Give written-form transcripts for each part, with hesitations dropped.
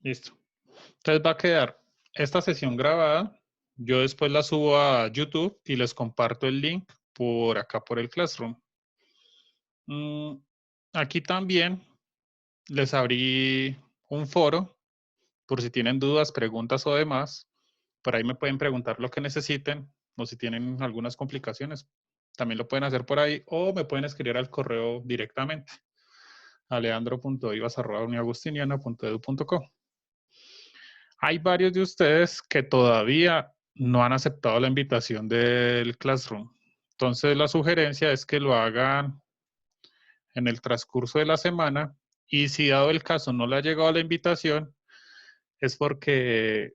Listo. Entonces va a quedar esta sesión grabada. Yo después la subo a YouTube y les comparto el link por acá por el Classroom. Aquí también les abrí un foro por si tienen dudas, preguntas o demás. Por ahí me pueden preguntar lo que necesiten o si tienen algunas complicaciones. También lo pueden hacer por ahí o me pueden escribir al correo directamente a leandro.ibas@uniagustiniana.edu.co. Hay varios de ustedes que todavía no han aceptado la invitación del Classroom. Entonces, la sugerencia es que lo hagan en el transcurso de la semana y si dado el caso no le ha llegado la invitación, es porque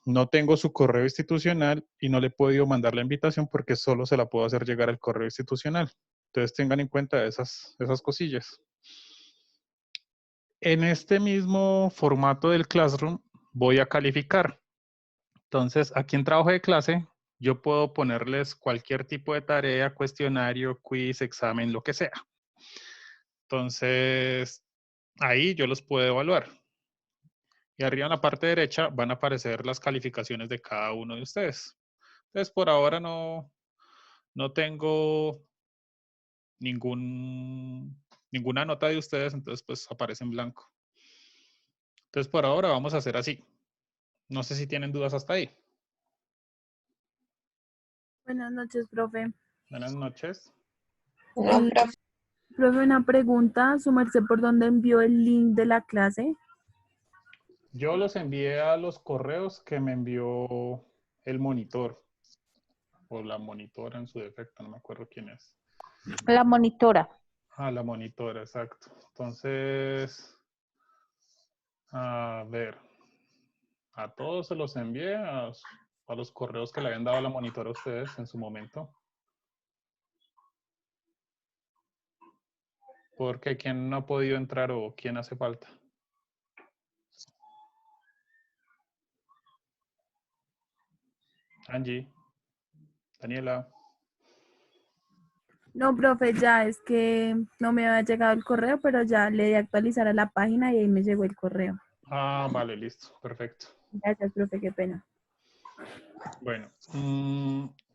no tengo su correo institucional y no le he podido mandar la invitación porque solo se la puedo hacer llegar al correo institucional. Entonces, tengan en cuenta esas cosillas. En este mismo formato del Classroom voy a calificar. Entonces, aquí en trabajo de clase, yo puedo ponerles cualquier tipo de tarea, cuestionario, quiz, examen, lo que sea. Entonces, ahí yo los puedo evaluar. Y arriba en la parte derecha van a aparecer las calificaciones de cada uno de ustedes. Entonces, por ahora no tengo ninguna nota de ustedes, entonces pues aparece en blanco. Entonces, por ahora vamos a hacer así. No sé si tienen dudas hasta ahí. Buenas noches, profe. Buenas noches. Profe, una pregunta. ¿Su merced por dónde envió el link de la clase? Yo los envié a los correos que me envió el monitor o la monitora en su defecto, no me acuerdo quién es. La monitora. Ah, la monitora, exacto. Entonces, a ver, a todos se los envié a los correos que le habían dado a la monitora a ustedes en su momento. Porque ¿quién no ha podido entrar o quién hace falta? Angie, Daniela. No, profe, ya es que no me había llegado el correo, pero ya le di a actualizar a la página y ahí me llegó el correo. Ah, vale, listo, perfecto. Gracias, profe, qué pena. Bueno,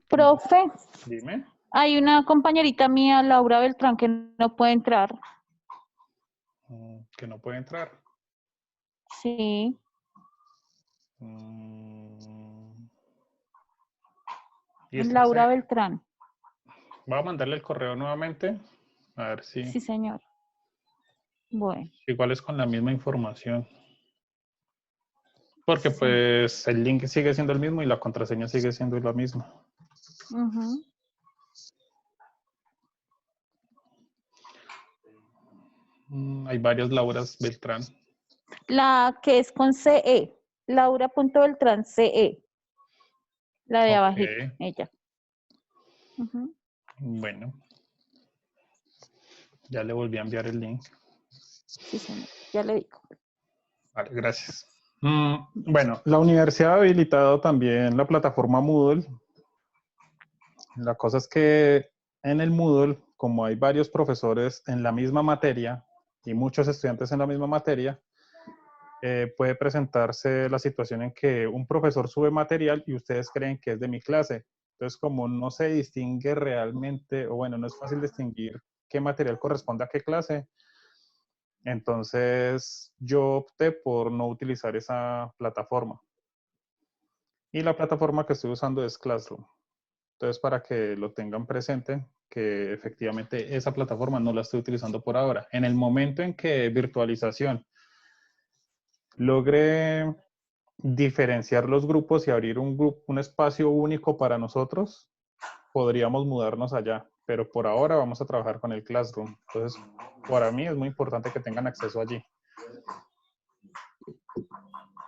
Profe, dime. hay una compañerita mía, Laura Beltrán, que no puede entrar. Que no puede entrar. Sí. Y es Laura Beltrán. voy a mandarle el correo nuevamente. A ver si. Sí, señor. Bueno. Igual es con la misma información. Porque Sí. pues el link sigue siendo el mismo y la contraseña sigue siendo la misma. Hay varias Lauras Beltrán. La que es con CE. Laura.Beltrán CE. La de abajito, ella. Bueno. Ya le volví a enviar el link. Sí, señor. Ya le digo. Vale, gracias. Bueno, la universidad ha habilitado también la plataforma Moodle. La cosa es que en el Moodle, como hay varios profesores en la misma materia y muchos estudiantes en la misma materia, puede presentarse la situación en que un profesor sube material y ustedes creen que es de mi clase. Entonces, como no se distingue realmente, o bueno, no es fácil distinguir qué material corresponde a qué clase, entonces yo opté por no utilizar esa plataforma. Y la plataforma que estoy usando es Classroom. Entonces, para que lo tengan presente, que efectivamente esa plataforma no la estoy utilizando por ahora. En el momento en que virtualización logre diferenciar los grupos y abrir un espacio único para nosotros, podríamos mudarnos allá. Pero por ahora vamos a trabajar con el Classroom. Entonces, para mí es muy importante que tengan acceso allí.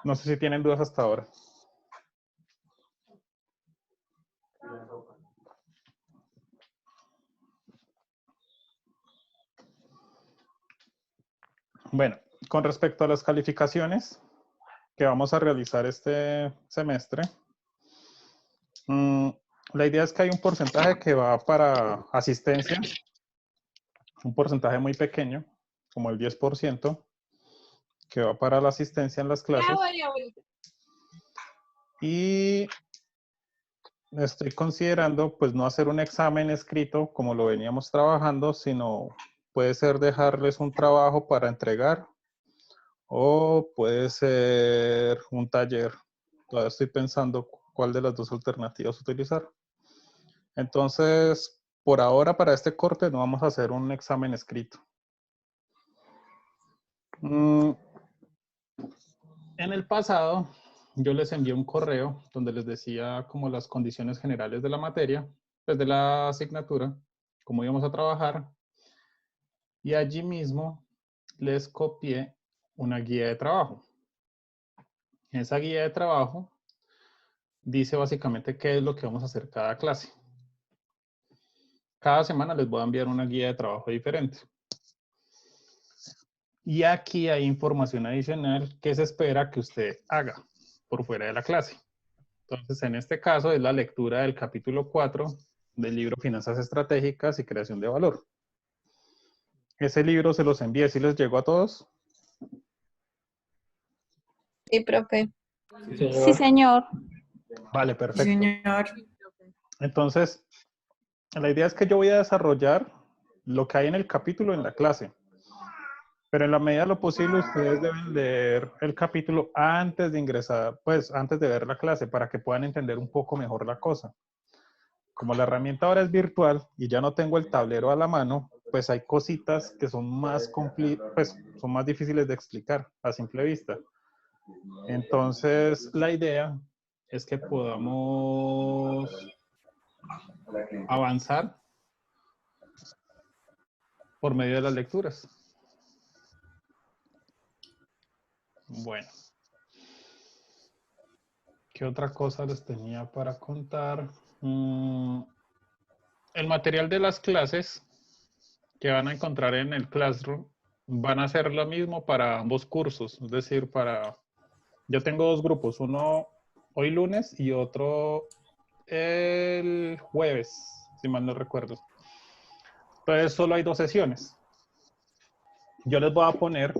No sé si tienen dudas hasta ahora. Bueno, con respecto a las calificaciones que vamos a realizar este semestre, la idea es que hay un porcentaje que va para asistencia, un porcentaje muy pequeño, como el 10%, que va para la asistencia en las clases. Y estoy considerando pues no hacer un examen escrito como lo veníamos trabajando, sino puede ser dejarles un trabajo para entregar o puede ser un taller. Todavía estoy pensando cuál de las dos alternativas utilizar. Entonces, por ahora para este corte no vamos a hacer un examen escrito. En el pasado, yo les envié un correo donde les decía como las condiciones generales de la materia, pues de la asignatura, cómo íbamos a trabajar, y allí mismo les copié una guía de trabajo. Esa guía de trabajo dice básicamente qué es lo que vamos a hacer cada clase. Cada semana les voy a enviar una guía de trabajo diferente. Y aquí hay información adicional que se espera que usted haga por fuera de la clase. Entonces, en este caso es la lectura del capítulo 4 del libro Finanzas Estratégicas y Creación de Valor. Ese libro se los envié, ¿sí les llegó a todos? Sí, profe. Sí, señor. Vale, perfecto. Sí, señor. Entonces, la idea es que yo voy a desarrollar lo que hay en el capítulo en la clase. Pero en la medida de lo posible, ustedes deben leer el capítulo antes de ingresar, pues antes de ver la clase, para que puedan entender un poco mejor la cosa. Como la herramienta ahora es virtual y ya no tengo el tablero a la mano, pues hay cositas que son pues son más difíciles de explicar a simple vista. Entonces, la idea es que podamos avanzar por medio de las lecturas. Bueno. ¿Qué otra cosa les tenía para contar? El material de las clases que van a encontrar en el Classroom van a ser lo mismo para ambos cursos. Es decir, yo tengo dos grupos, uno hoy lunes y otro el jueves, si mal no recuerdo. Entonces solo hay 2 sesiones. Yo les voy a poner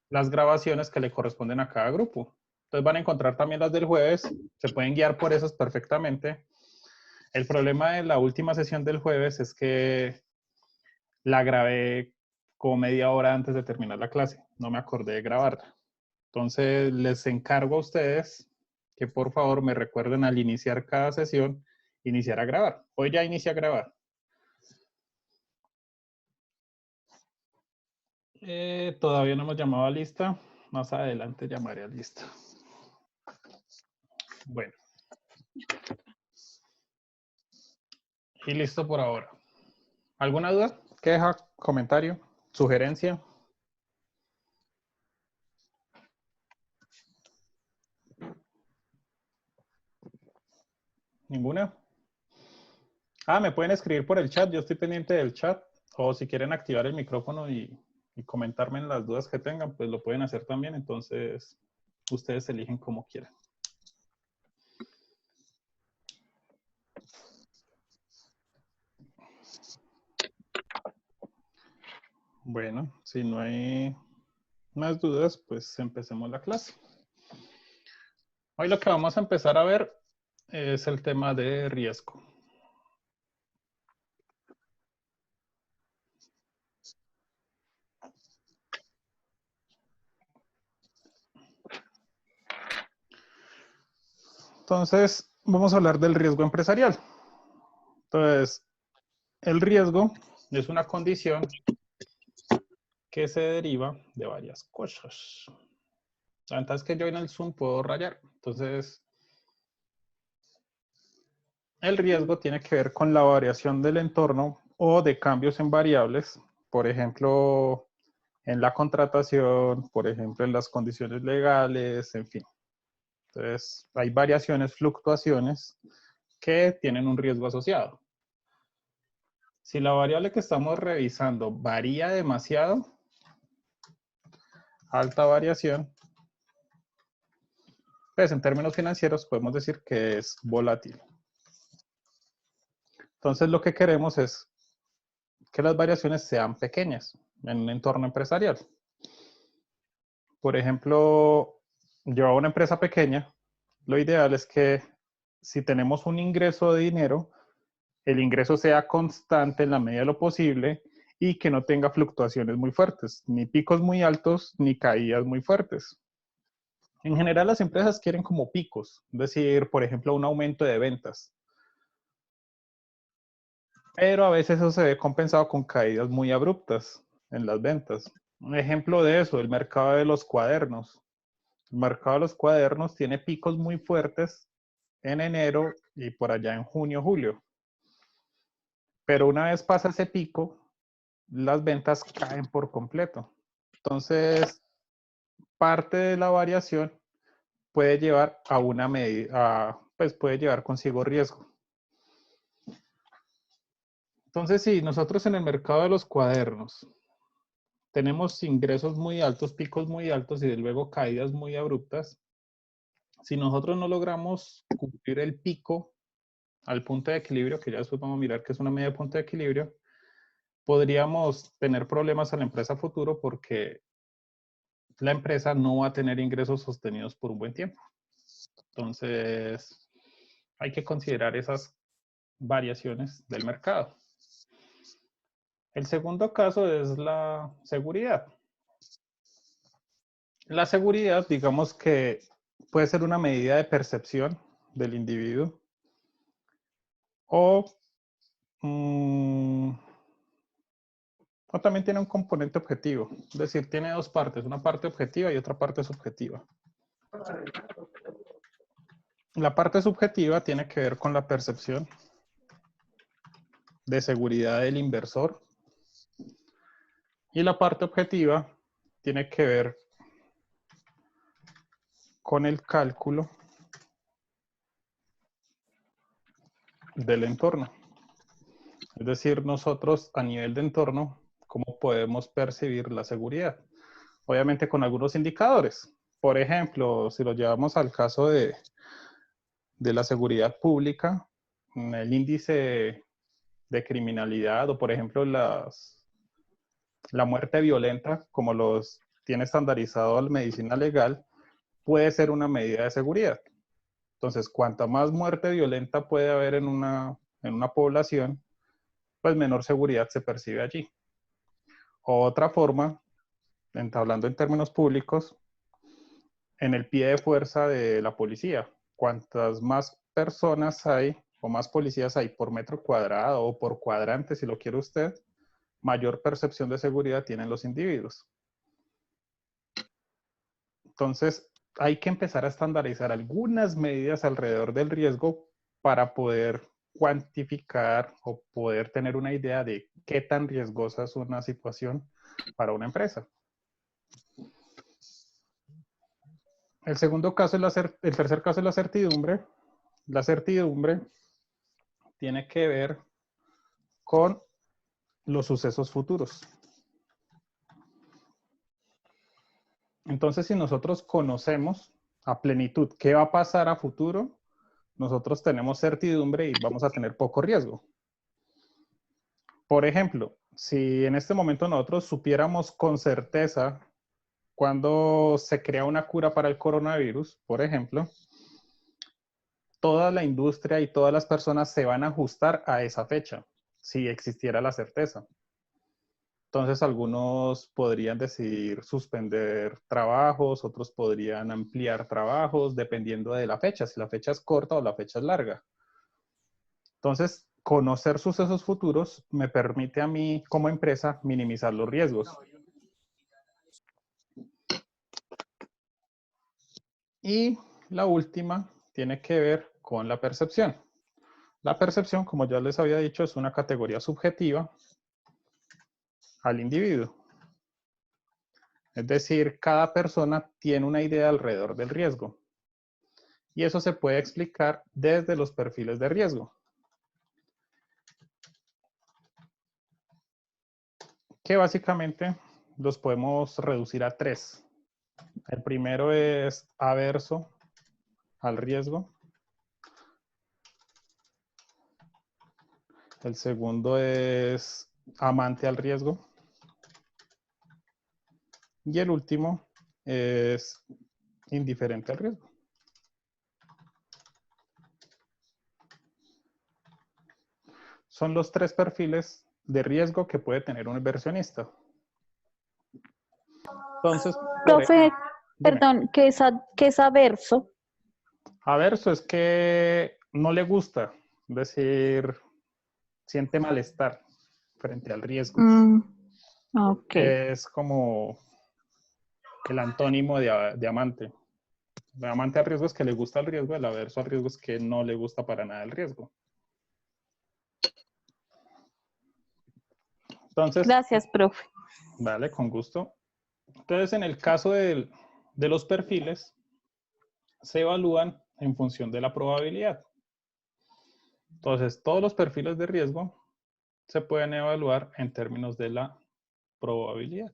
las grabaciones que le corresponden a cada grupo. Entonces van a encontrar también las del jueves, se pueden guiar por esas perfectamente. El problema de la última sesión del jueves es que la grabé como media hora antes de terminar la clase, no me acordé de grabarla. Entonces les encargo a ustedes que por favor me recuerden al iniciar cada sesión, iniciar a grabar. Hoy ya inicia a grabar. Todavía no hemos llamado a lista. Más adelante llamaré a lista. Bueno. Y listo por ahora. ¿Alguna duda? ¿Queja? ¿Comentario? ¿Sugerencia? ¿Ninguna? Me pueden escribir por el chat. Yo estoy pendiente del chat. O si quieren activar el micrófono y comentarme en las dudas que tengan, pues lo pueden hacer también. Entonces, ustedes eligen como quieran. Bueno, si no hay más dudas, pues empecemos la clase. Hoy lo que vamos a empezar a ver es el tema de riesgo. Entonces, vamos a hablar del riesgo empresarial. Entonces, el riesgo es una condición que se deriva de varias cosas. La ventaja es que yo en el Zoom puedo rayar. Entonces, el riesgo tiene que ver con la variación del entorno o de cambios en variables. Por ejemplo, en la contratación, por ejemplo, en las condiciones legales, en fin. Entonces, hay variaciones, fluctuaciones que tienen un riesgo asociado. Si la variable que estamos revisando varía demasiado, alta variación, pues en términos financieros podemos decir que es volátil. Entonces lo que queremos es que las variaciones sean pequeñas en un entorno empresarial. Por ejemplo, yo a una empresa pequeña, lo ideal es que si tenemos un ingreso de dinero, el ingreso sea constante en la medida de lo posible y que no tenga fluctuaciones muy fuertes, ni picos muy altos, ni caídas muy fuertes. En general, las empresas quieren como picos, es decir, por ejemplo, un aumento de ventas. Pero a veces eso se ve compensado con caídas muy abruptas en las ventas. Un ejemplo de eso, el mercado de los cuadernos. El mercado de los cuadernos tiene picos muy fuertes en enero y por allá en junio, julio. Pero una vez pasa ese pico, las ventas caen por completo. Entonces, parte de la variación puede llevar a una medida, pues puede llevar consigo riesgo. Entonces, si nosotros en el mercado de los cuadernos tenemos ingresos muy altos, picos muy altos y de luego caídas muy abruptas, si nosotros no logramos cumplir el pico al punto de equilibrio, que ya después vamos a mirar que es una media punto de equilibrio, podríamos tener problemas a la empresa futuro porque la empresa no va a tener ingresos sostenidos por un buen tiempo. Entonces, hay que considerar esas variaciones del mercado. El segundo caso es la seguridad. La seguridad, digamos que puede ser una medida de percepción del individuo o también tiene un componente objetivo. Es decir, tiene dos partes, una parte objetiva y otra parte subjetiva. La parte subjetiva tiene que ver con la percepción de seguridad del inversor y la parte objetiva tiene que ver con el cálculo del entorno. Es decir, nosotros a nivel de entorno, ¿cómo podemos percibir la seguridad? Obviamente con algunos indicadores. Por ejemplo, si lo llevamos al caso de la seguridad pública, el índice de criminalidad o por ejemplo la muerte violenta, como los tiene estandarizado la medicina legal, puede ser una medida de seguridad. Entonces, cuanta más muerte violenta puede haber en una población, pues menor seguridad se percibe allí. Otra forma, hablando en términos públicos, en el pie de fuerza de la policía. Cuantas más personas hay o más policías hay por metro cuadrado o por cuadrante, si lo quiere usted, mayor percepción de seguridad tienen los individuos. Entonces, hay que empezar a estandarizar algunas medidas alrededor del riesgo para poder cuantificar o poder tener una idea de qué tan riesgosa es una situación para una empresa. El segundo caso es el tercer caso es la certidumbre. La certidumbre tiene que ver con los sucesos futuros. Entonces, si nosotros conocemos a plenitud qué va a pasar a futuro, nosotros tenemos certidumbre y vamos a tener poco riesgo. Por ejemplo, si en este momento nosotros supiéramos con certeza cuando se crea una cura para el coronavirus, por ejemplo, toda la industria y todas las personas se van a ajustar a esa fecha, si existiera la certeza. Entonces, algunos podrían decidir suspender trabajos, otros podrían ampliar trabajos, dependiendo de la fecha, si la fecha es corta o la fecha es larga. Entonces, conocer sucesos futuros me permite a mí, como empresa, minimizar los riesgos. Y la última tiene que ver con la percepción. La percepción, como ya les había dicho, es una categoría subjetiva al individuo. Es decir, cada persona tiene una idea alrededor del riesgo. Y eso se puede explicar desde los perfiles de riesgo. Que básicamente los podemos reducir a tres. El primero es averso al riesgo. El segundo es amante al riesgo. Y el último es indiferente al riesgo. Son los 3 perfiles de riesgo que puede tener un inversionista. Entonces, Profe, dime. perdón, ¿qué es averso? Averso es que no le gusta, es decir, siente malestar frente al riesgo. Ok. Es como el antónimo de amante. El amante al riesgo es que le gusta el riesgo, el averso al riesgo es que no le gusta para nada el riesgo. Entonces, Gracias, profe. vale, con gusto. Entonces, en el caso de los perfiles, se evalúan en función de la probabilidad. Entonces, todos los perfiles de riesgo se pueden evaluar en términos de la probabilidad.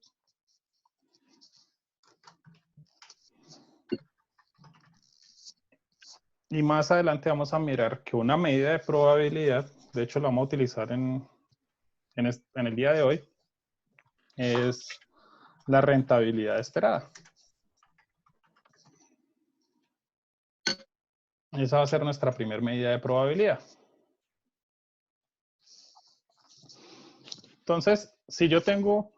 Y más adelante vamos a mirar que una medida de probabilidad, de hecho la vamos a utilizar en el día de hoy, es la rentabilidad esperada. Esa va a ser nuestra primera medida de probabilidad. Entonces, si yo tengo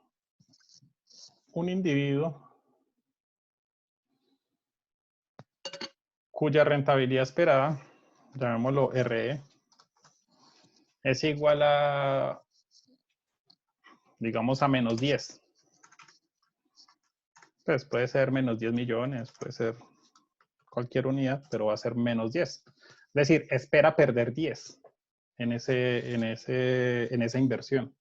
un individuo cuya rentabilidad esperada, llamémoslo RE, es igual a, digamos, a menos 10. Pues puede ser menos 10 millones, puede ser cualquier unidad, pero va a ser menos 10. Es decir, espera perder 10 en esa inversión,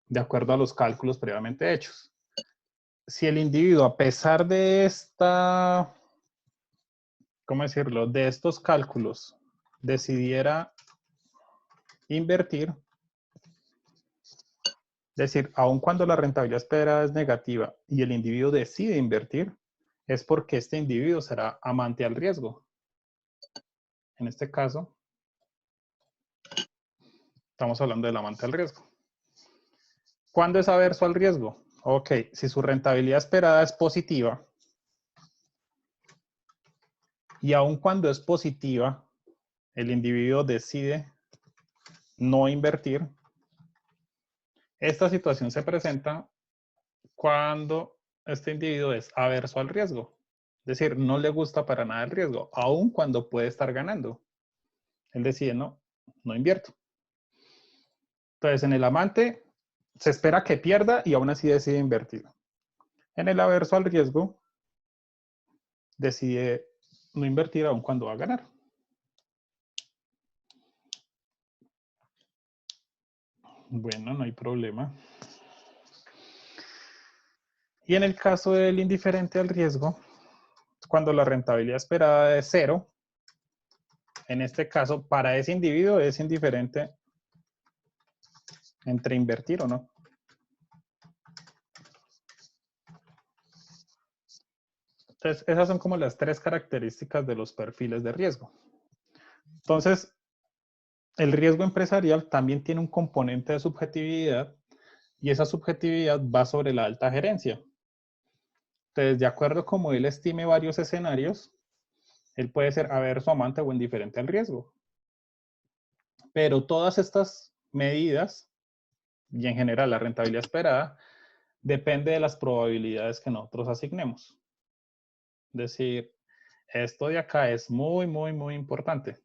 de acuerdo a los cálculos previamente hechos. Si el individuo, a pesar de ¿cómo decirlo?, de estos cálculos, decidiera invertir, es decir, aun cuando la rentabilidad esperada es negativa y el individuo decide invertir, es porque este individuo será amante al riesgo. En este caso, estamos hablando del amante al riesgo. ¿Cuándo es averso al riesgo? Ok, si su rentabilidad esperada es positiva, y aun cuando es positiva, el individuo decide no invertir. Esta situación se presenta cuando este individuo es averso al riesgo. Es decir, no le gusta para nada el riesgo, aun cuando puede estar ganando. Él decide, no invierto. Entonces, en el amante se espera que pierda y aún así decide invertir. En el averso al riesgo, decide no invertir aun cuando va a ganar. Bueno, no hay problema. Y en el caso del indiferente al riesgo, cuando la rentabilidad esperada es 0, en este caso, para ese individuo es indiferente entre invertir o no. Entonces, esas son como las 3 características de los perfiles de riesgo. Entonces, el riesgo empresarial también tiene un componente de subjetividad y esa subjetividad va sobre la alta gerencia. Entonces, de acuerdo como él estime varios escenarios, él puede ser averso, amante o indiferente al riesgo. Pero todas estas medidas, y en general la rentabilidad esperada, depende de las probabilidades que nosotros asignemos. Es decir, esto de acá es muy, muy, muy importante.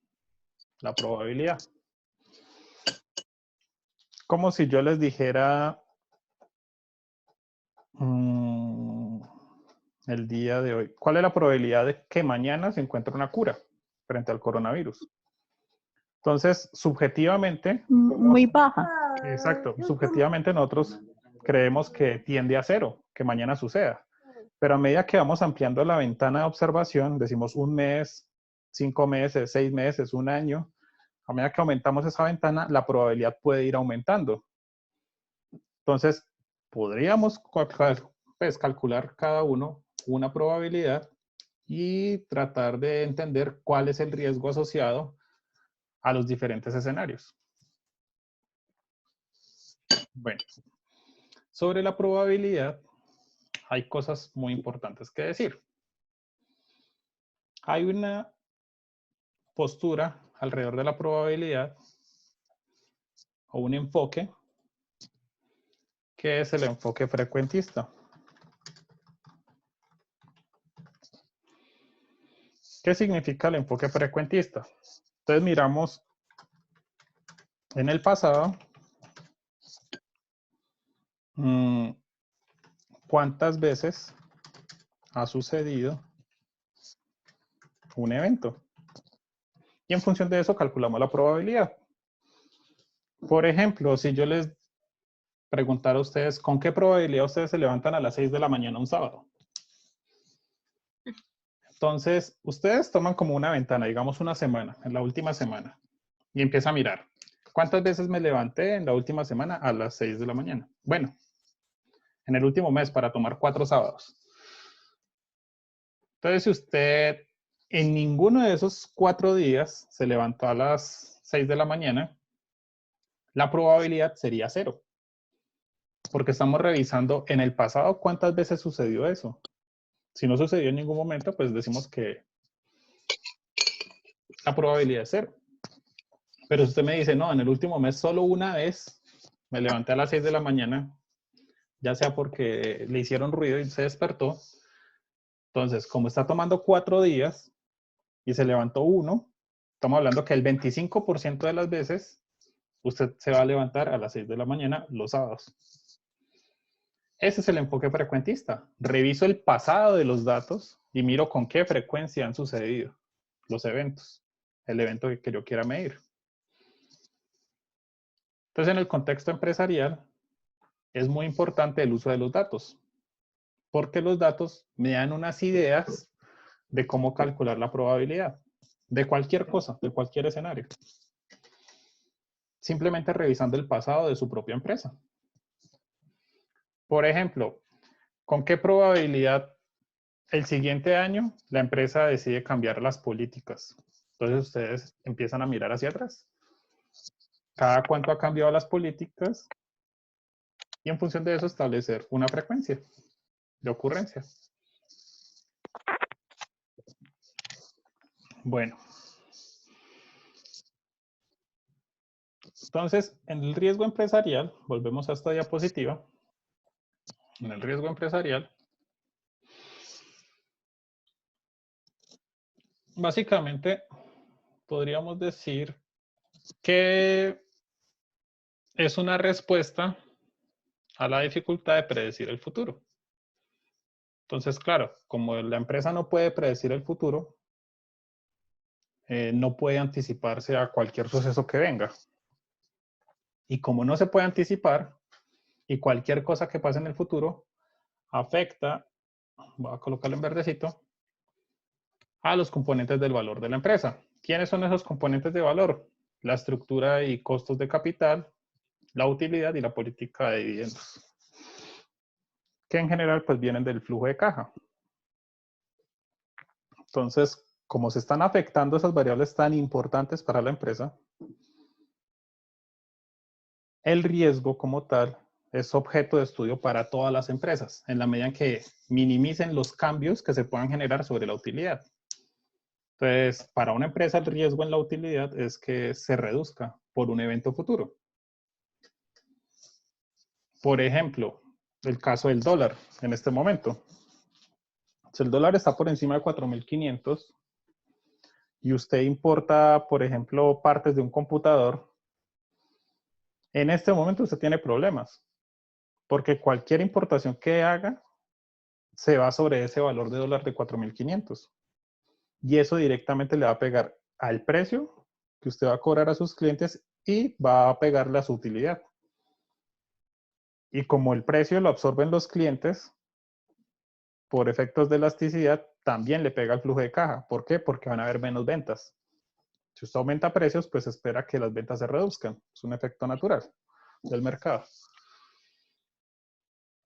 La probabilidad. Como si yo les dijera el día de hoy, ¿cuál es la probabilidad de que mañana se encuentre una cura frente al coronavirus? Entonces, subjetivamente... Muy baja. Exacto. Subjetivamente nosotros creemos que tiende a 0, que mañana suceda. Pero a medida que vamos ampliando la ventana de observación, decimos 1 mes, 5 meses, 6 meses, 1 año, a medida que aumentamos esa ventana, la probabilidad puede ir aumentando. Entonces, podríamos calcular cada uno una probabilidad y tratar de entender cuál es el riesgo asociado a los diferentes escenarios. Bueno, sobre la probabilidad hay cosas muy importantes que decir. Hay una postura alrededor de la probabilidad o un enfoque que es el enfoque frecuentista. ¿Qué significa el enfoque frecuentista? Entonces miramos en el pasado cuántas veces ha sucedido un evento. Y en función de eso calculamos la probabilidad. Por ejemplo, si yo les preguntara a ustedes, ¿con qué probabilidad ustedes se levantan a las 6 de la mañana un sábado? Entonces, ustedes toman como una ventana, digamos una semana, en la última semana, y empieza a mirar. ¿Cuántas veces me levanté en la última semana a las 6 de la mañana? Bueno, en el último mes para tomar 4 sábados. Entonces, si usted en ninguno de esos 4 días se levantó a las 6 de la mañana, la probabilidad sería 0. Porque estamos revisando en el pasado cuántas veces sucedió eso. Si no sucedió en ningún momento, pues decimos que la probabilidad es 0. Pero si usted me dice, no, en el último mes solo una vez me levanté a las 6 de la mañana, ya sea porque le hicieron ruido y se despertó. Entonces, como está tomando 4 días y se levantó uno, estamos hablando que el 25% de las veces usted se va a levantar a las 6 de la mañana los sábados. Ese es el enfoque frecuentista. Reviso el pasado de los datos y miro con qué frecuencia han sucedido los eventos, el evento que yo quiera medir. Entonces, en el contexto empresarial, es muy importante el uso de los datos, porque los datos me dan unas ideas de cómo calcular la probabilidad de cualquier cosa, de cualquier escenario. Simplemente revisando el pasado de su propia empresa. Por ejemplo, ¿con qué probabilidad el siguiente año la empresa decide cambiar las políticas? Entonces ustedes empiezan a mirar hacia atrás. ¿Cada cuánto ha cambiado las políticas? Y en función de eso establecer una frecuencia de ocurrencia. Bueno. Entonces, en el riesgo empresarial, volvemos a esta diapositiva. En el riesgo empresarial, básicamente podríamos decir que es una respuesta a la dificultad de predecir el futuro. Entonces, claro, como la empresa no puede predecir el futuro, no puede anticiparse a cualquier suceso que venga. Y como no se puede anticipar, y cualquier cosa que pase en el futuro afecta, voy a colocarlo en verdecito, a los componentes del valor de la empresa. ¿Quiénes son esos componentes de valor? La estructura y costos de capital, la utilidad y la política de dividendos, que en general pues vienen del flujo de caja. Entonces, como se están afectando esas variables tan importantes para la empresa, el riesgo como tal es objeto de estudio para todas las empresas, en la medida en que minimicen los cambios que se puedan generar sobre la utilidad. Entonces, para una empresa el riesgo en la utilidad es que se reduzca por un evento futuro. Por ejemplo, el caso del dólar en este momento. Si el dólar está por encima de 4.500 y usted importa, por ejemplo, partes de un computador, en este momento usted tiene problemas, porque cualquier importación que haga se va sobre ese valor de dólar de 4.500. Y eso directamente le va a pegar al precio que usted va a cobrar a sus clientes y va a pegarle a su utilidad. Y como el precio lo absorben los clientes, por efectos de elasticidad, también le pega al flujo de caja. ¿Por qué? Porque van a haber menos ventas. Si usted aumenta precios, pues espera que las ventas se reduzcan. Es un efecto natural del mercado.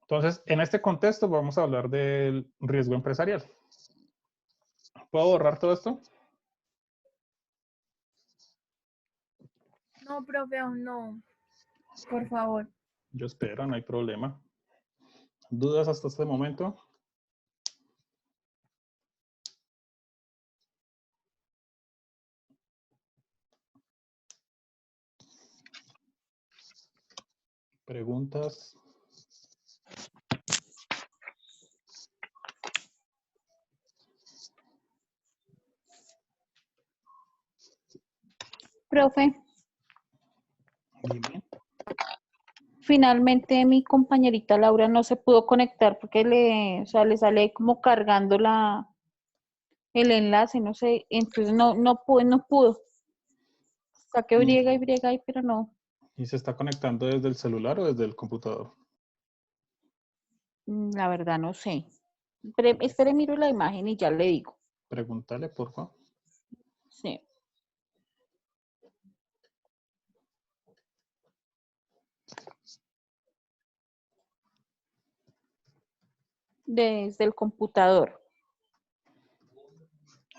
Entonces, en este contexto vamos a hablar del riesgo empresarial. ¿Puedo borrar todo esto? No, profe, aún no. Por favor. Yo espero, no hay problema. ¿Dudas hasta este momento? ¿Preguntas? Profe, Dime. finalmente mi compañerita Laura no se pudo conectar porque o sea, le sale como cargando el enlace, no sé, entonces no pudo. O sea, que briega y briega ahí, pero no. ¿Y se está conectando desde el celular o desde el computador? La verdad no sé. Espere, miro la imagen y ya le digo. Pregúntale, por favor. Sí. Desde el computador.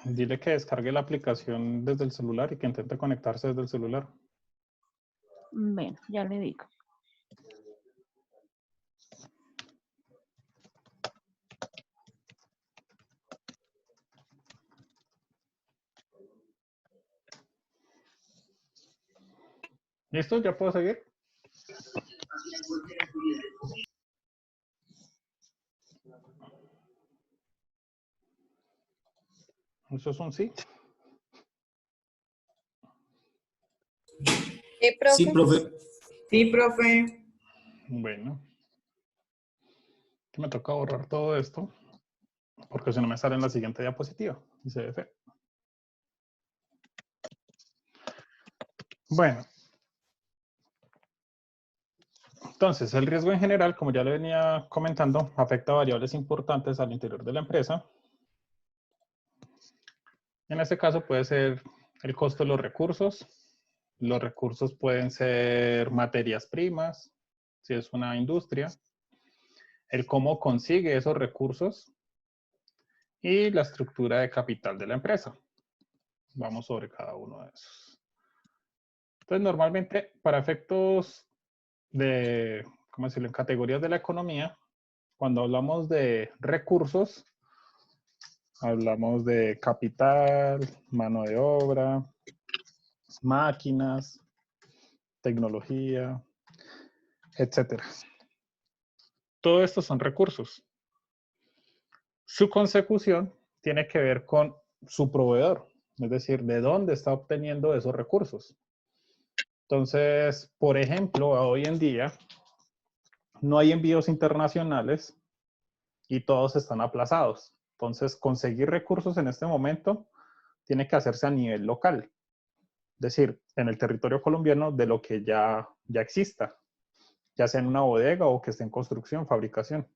Dile que descargue la aplicación desde el celular y que intente conectarse desde el celular. Bueno, ya le digo. ¿Listo? ¿Ya puedo seguir? ¿Eso es un sí? Sí, profe. Sí, profe. Sí, profe. Bueno. Que me toca borrar todo esto, porque si no me sale en la siguiente diapositiva y se ve feo. Bueno. Entonces, el riesgo en general, como ya le venía comentando, afecta a variables importantes al interior de la empresa. En este caso puede ser el costo de los recursos. Los recursos pueden ser materias primas, si es una industria. El cómo consigue esos recursos y la estructura de capital de la empresa. Vamos sobre cada uno de esos. Entonces, normalmente, para efectos de, ¿cómo decirlo?, en categorías de la economía, cuando hablamos de recursos, hablamos de capital, mano de obra, máquinas, tecnología, etcétera. Todo esto son recursos. Su consecución tiene que ver con su proveedor, es decir, de dónde está obteniendo esos recursos. Entonces, por ejemplo, hoy en día no hay envíos internacionales y todos están aplazados. Entonces, conseguir recursos en este momento tiene que hacerse a nivel local, es decir, en el territorio colombiano de lo que ya exista, ya sea en una bodega o que esté en construcción, fabricación.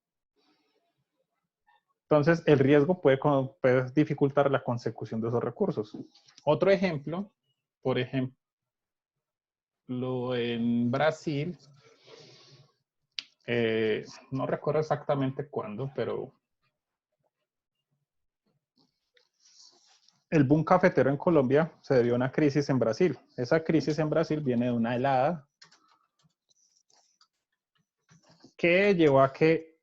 Entonces, el riesgo puede dificultar la consecución de esos recursos. Otro ejemplo, por ejemplo, en Brasil, no recuerdo exactamente cuándo, pero el boom cafetero en Colombia se debió a una crisis en Brasil. Esa crisis en Brasil viene de una helada que llevó a que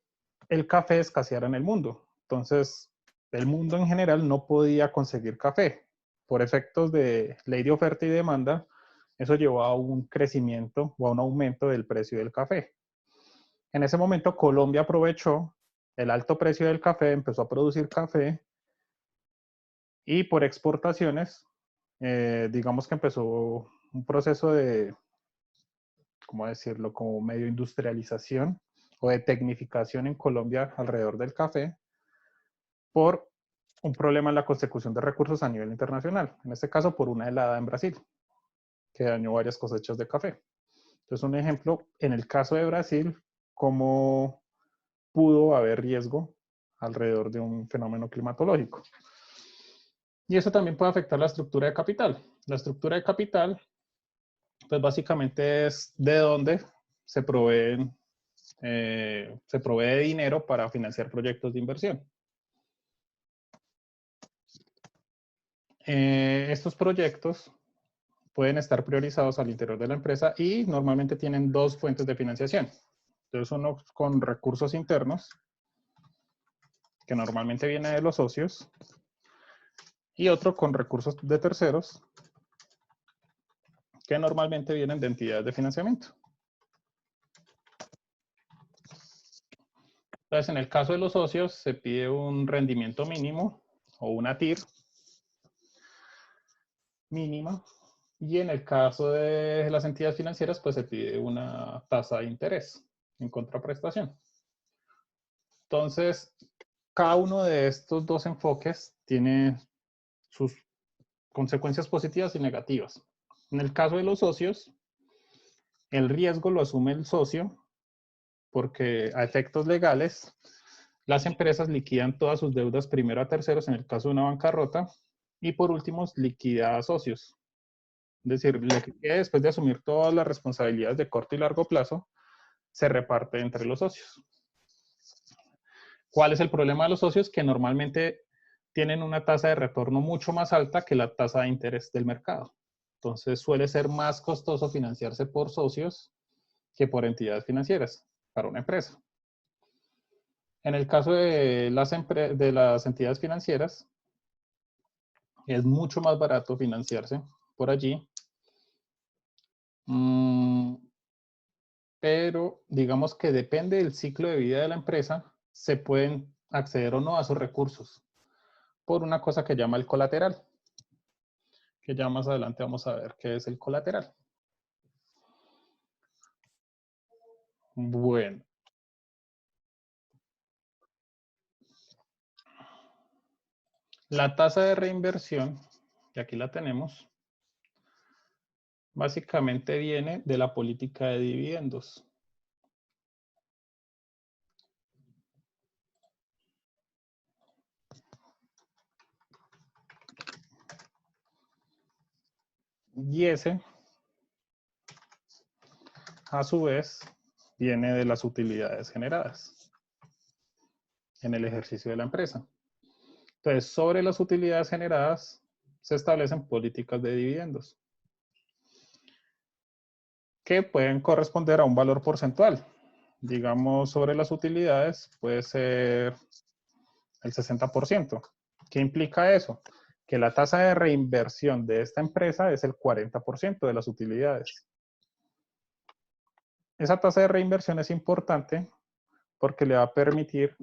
el café escaseara en el mundo. Entonces, el mundo en general no podía conseguir café. Por efectos de ley de oferta y demanda, eso llevó a un crecimiento o a un aumento del precio del café. En ese momento, Colombia aprovechó el alto precio del café, empezó a producir café y por exportaciones, digamos que empezó un proceso de, ¿cómo decirlo?, como medio industrialización o de tecnificación en Colombia alrededor del café por un problema en la consecución de recursos a nivel internacional, en este caso por una helada en Brasil, que dañó varias cosechas de café. Entonces, un ejemplo, en el caso de Brasil, cómo pudo haber riesgo alrededor de un fenómeno climatológico. Y eso también puede afectar la estructura de capital. La estructura de capital, pues básicamente es de dónde se provee dinero para financiar proyectos de inversión. Estos proyectos pueden estar priorizados al interior de la empresa y normalmente tienen dos fuentes de financiación. Entonces uno con recursos internos, que normalmente viene de los socios, y otro con recursos de terceros, que normalmente vienen de entidades de financiamiento. Entonces, en el caso de los socios, se pide un rendimiento mínimo o una TIR mínima. Y en el caso de las entidades financieras, pues se pide una tasa de interés en contraprestación. Entonces, cada uno de estos dos enfoques tiene sus consecuencias positivas y negativas. En el caso de los socios, el riesgo lo asume el socio porque a efectos legales, las empresas liquidan todas sus deudas primero a terceros en el caso de una bancarrota y por último liquida a socios. Es decir, después de asumir todas las responsabilidades de corto y largo plazo, se reparte entre los socios. ¿Cuál es el problema de los socios? Que normalmente tienen una tasa de retorno mucho más alta que la tasa de interés del mercado. Entonces suele ser más costoso financiarse por socios que por entidades financieras para una empresa. En el caso de las entidades financieras, es mucho más barato financiarse por allí. Pero digamos que depende del ciclo de vida de la empresa, se pueden acceder o no a sus recursos por una cosa que llama el colateral, que ya más adelante vamos a ver qué es el colateral. Bueno. La tasa de reinversión, que aquí la tenemos, básicamente viene de la política de dividendos. Y ese, a su vez, viene de las utilidades generadas en el ejercicio de la empresa. Entonces, sobre las utilidades generadas, se establecen políticas de dividendos que pueden corresponder a un valor porcentual. Digamos, sobre las utilidades puede ser el 60%. ¿Qué implica eso? Que la tasa de reinversión de esta empresa es el 40% de las utilidades. Esa tasa de reinversión es importante porque le va a permitir,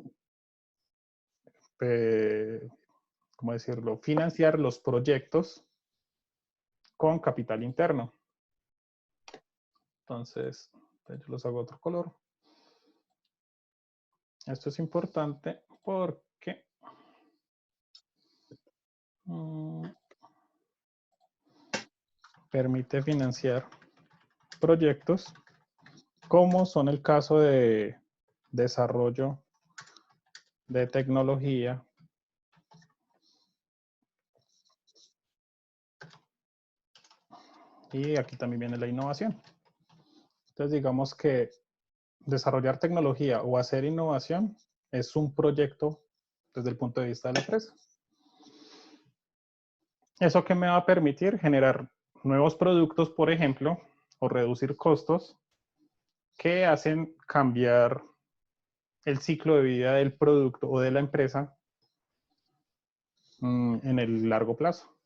¿cómo decirlo?, financiar los proyectos con capital interno. Entonces, yo los hago otro color. Esto es importante porque permite financiar proyectos como son el caso de desarrollo de tecnología y aquí también viene la innovación. Entonces digamos que desarrollar tecnología o hacer innovación es un proyecto desde el punto de vista de la empresa. ¿Eso qué me va a permitir? Generar nuevos productos, por ejemplo, o reducir costos que hacen cambiar el ciclo de vida del producto o de la empresa en el largo plazo.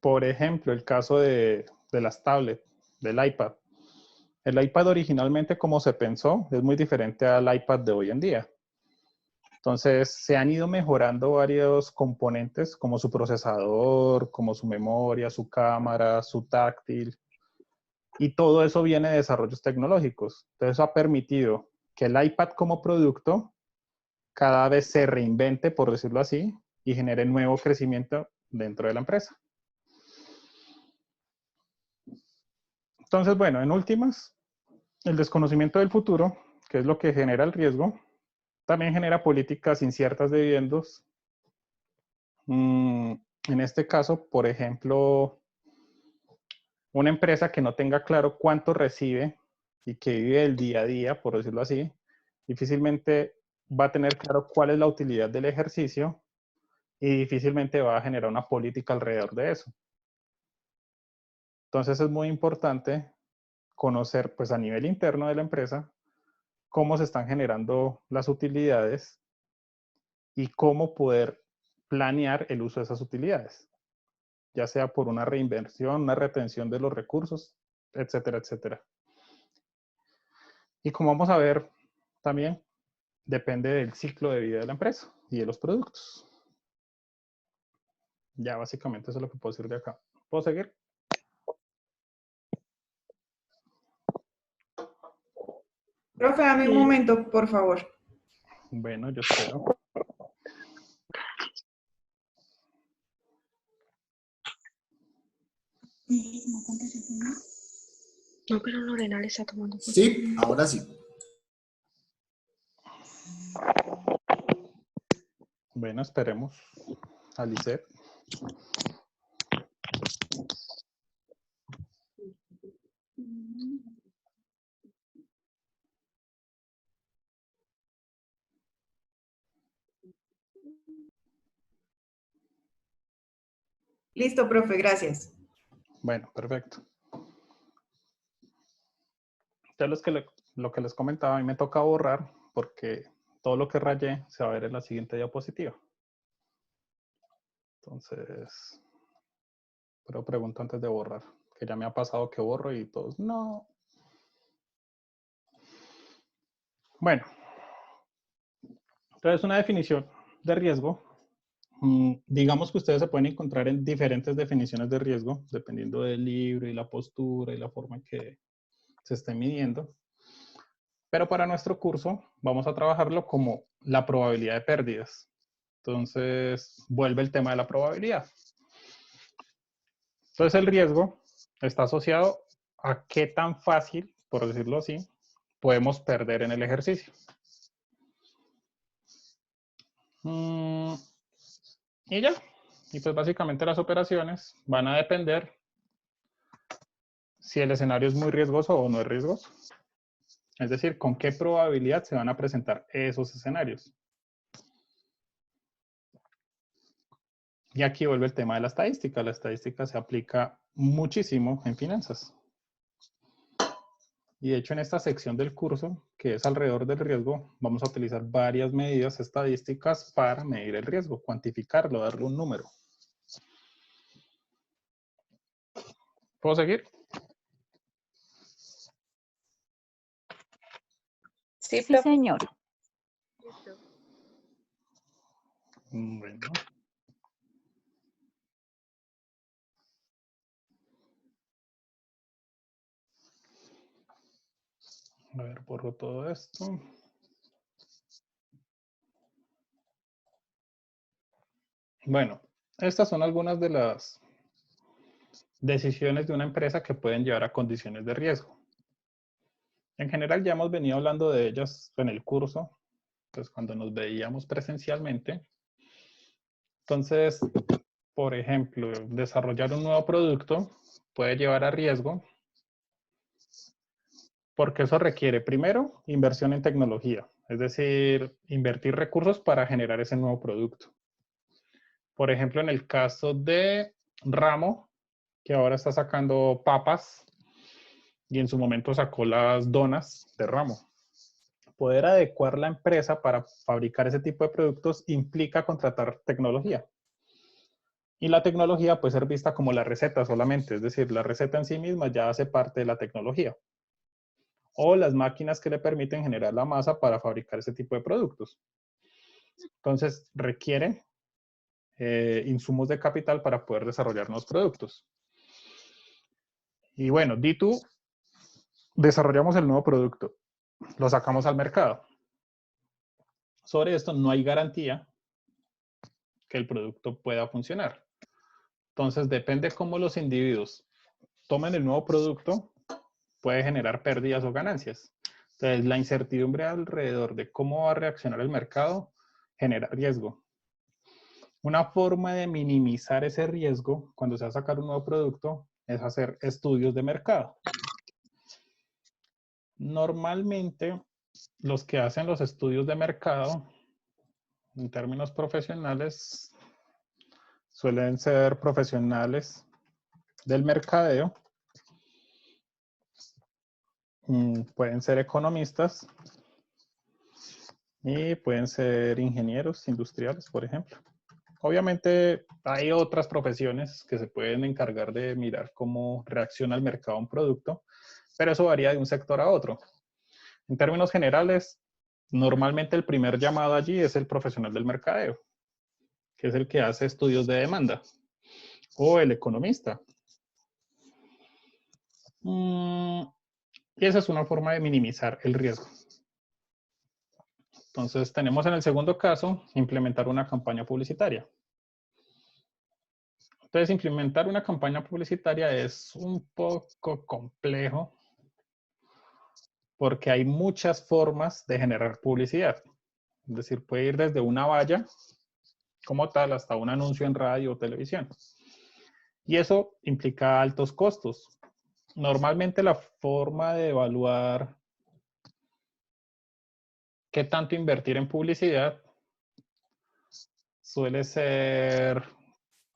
Por ejemplo, el caso de las tablets, del iPad. El iPad originalmente, como se pensó, es muy diferente al iPad de hoy en día. Entonces, se han ido mejorando varios componentes, como su procesador, como su memoria, su cámara, su táctil. Y todo eso viene de desarrollos tecnológicos. Entonces, eso ha permitido que el iPad como producto cada vez se reinvente, por decirlo así, y genere nuevo crecimiento dentro de la empresa. Entonces, bueno, en últimas, el desconocimiento del futuro, que es lo que genera el riesgo, también genera políticas inciertas de dividendos. En este caso, por ejemplo, una empresa que no tenga claro cuánto recibe y que vive el día a día, por decirlo así, difícilmente va a tener claro cuál es la utilidad del ejercicio y difícilmente va a generar una política alrededor de eso. Entonces es muy importante conocer pues a nivel interno de la empresa cómo se están generando las utilidades y cómo poder planear el uso de esas utilidades, ya sea por una reinversión, una retención de los recursos, etcétera, etcétera. Y como vamos a ver también, depende del ciclo de vida de la empresa y de los productos. Ya básicamente eso es lo que puedo decir de acá. ¿Puedo seguir? Profe, dame un momento, por favor. Bueno, yo espero. No, pero Lorena le está tomando foto. Sí, ahora sí. Bueno, esperemos a Lisette. Listo, profe, gracias. Bueno, perfecto. Ya lo que les comentaba, a mí me toca borrar porque todo lo que rayé se va a ver en la siguiente diapositiva. Entonces, pero pregunto antes de borrar, que ya me ha pasado que borro y todos, no. Bueno, entonces una definición de riesgo. Digamos que ustedes se pueden encontrar en diferentes definiciones de riesgo, dependiendo del libro y la postura y la forma en que se esté midiendo. Pero para nuestro curso vamos a trabajarlo como la probabilidad de pérdidas. Entonces, vuelve el tema de la probabilidad. Entonces, el riesgo está asociado a qué tan fácil, por decirlo así, podemos perder en el ejercicio. Y ya. Y pues básicamente las operaciones van a depender si el escenario es muy riesgoso o no es riesgoso. Es decir, con qué probabilidad se van a presentar esos escenarios. Y aquí vuelve el tema de la estadística. La estadística se aplica muchísimo en finanzas. Y de hecho en esta sección del curso, que es alrededor del riesgo, vamos a utilizar varias medidas estadísticas para medir el riesgo, cuantificarlo, darle un número. ¿Puedo seguir? Sí, Sí, profe. señor. Bueno. A ver, borro todo esto. Bueno, estas son algunas de las decisiones de una empresa que pueden llevar a condiciones de riesgo. En general ya hemos venido hablando de ellas en el curso, pues cuando nos veíamos presencialmente. Entonces, por ejemplo, desarrollar un nuevo producto puede llevar a riesgo porque eso requiere, primero, inversión en tecnología, es decir, invertir recursos para generar ese nuevo producto. Por ejemplo, en el caso de Ramo, que ahora está sacando papas y en su momento sacó las donas de Ramo. Poder adecuar la empresa para fabricar ese tipo de productos implica contratar tecnología. Y la tecnología puede ser vista como la receta solamente, es decir, la receta en sí misma ya hace parte de la tecnología. O las máquinas que le permiten generar la masa para fabricar ese tipo de productos. Entonces, requiere insumos de capital para poder desarrollar nuevos productos. Y bueno, D2, desarrollamos el nuevo producto, lo sacamos al mercado. Sobre esto no hay garantía que el producto pueda funcionar. Entonces, depende cómo los individuos tomen el nuevo producto, puede generar pérdidas o ganancias. Entonces, la incertidumbre alrededor de cómo va a reaccionar el mercado genera riesgo. Una forma de minimizar ese riesgo cuando se va a sacar un nuevo producto es hacer estudios de mercado. Normalmente, los que hacen los estudios de mercado, en términos profesionales, suelen ser profesionales del mercadeo Pueden ser economistas y pueden ser ingenieros industriales, por ejemplo. Obviamente hay otras profesiones que se pueden encargar de mirar cómo reacciona el mercado a un producto, pero eso varía de un sector a otro. En términos generales, normalmente el primer llamado allí es el profesional del mercadeo, que es el que hace estudios de demanda, o el economista. Y esa es una forma de minimizar el riesgo. Entonces, tenemos en el segundo caso, implementar una campaña publicitaria. Entonces, implementar una campaña publicitaria es un poco complejo porque hay muchas formas de generar publicidad. Es decir, puede ir desde una valla como tal hasta un anuncio en radio o televisión. Y eso implica altos costos. Normalmente la forma de evaluar qué tanto invertir en publicidad suele ser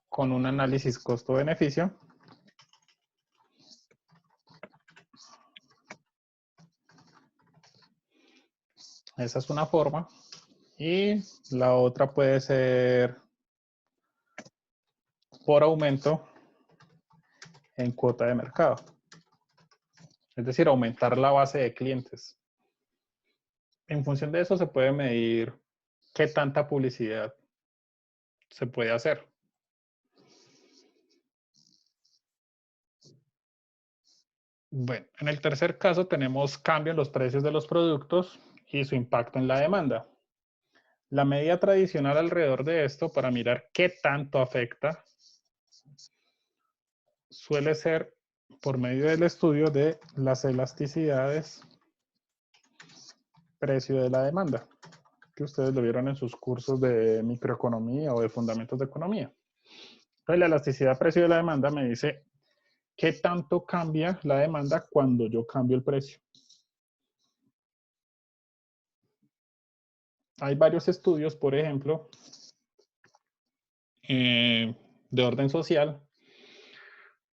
con un análisis costo-beneficio. Esa es una forma. Y la otra puede ser por aumento en cuota de mercado. Es decir, aumentar la base de clientes. En función de eso se puede medir qué tanta publicidad se puede hacer. Bueno, en el tercer caso tenemos cambio en los precios de los productos y su impacto en la demanda. La medida tradicional alrededor de esto para mirar qué tanto afecta suele ser por medio del estudio de las elasticidades precio de la demanda, que ustedes lo vieron en sus cursos de microeconomía o de fundamentos de economía. Entonces, la elasticidad precio de la demanda me dice qué tanto cambia la demanda cuando yo cambio el precio. Hay varios estudios, por ejemplo, de orden social,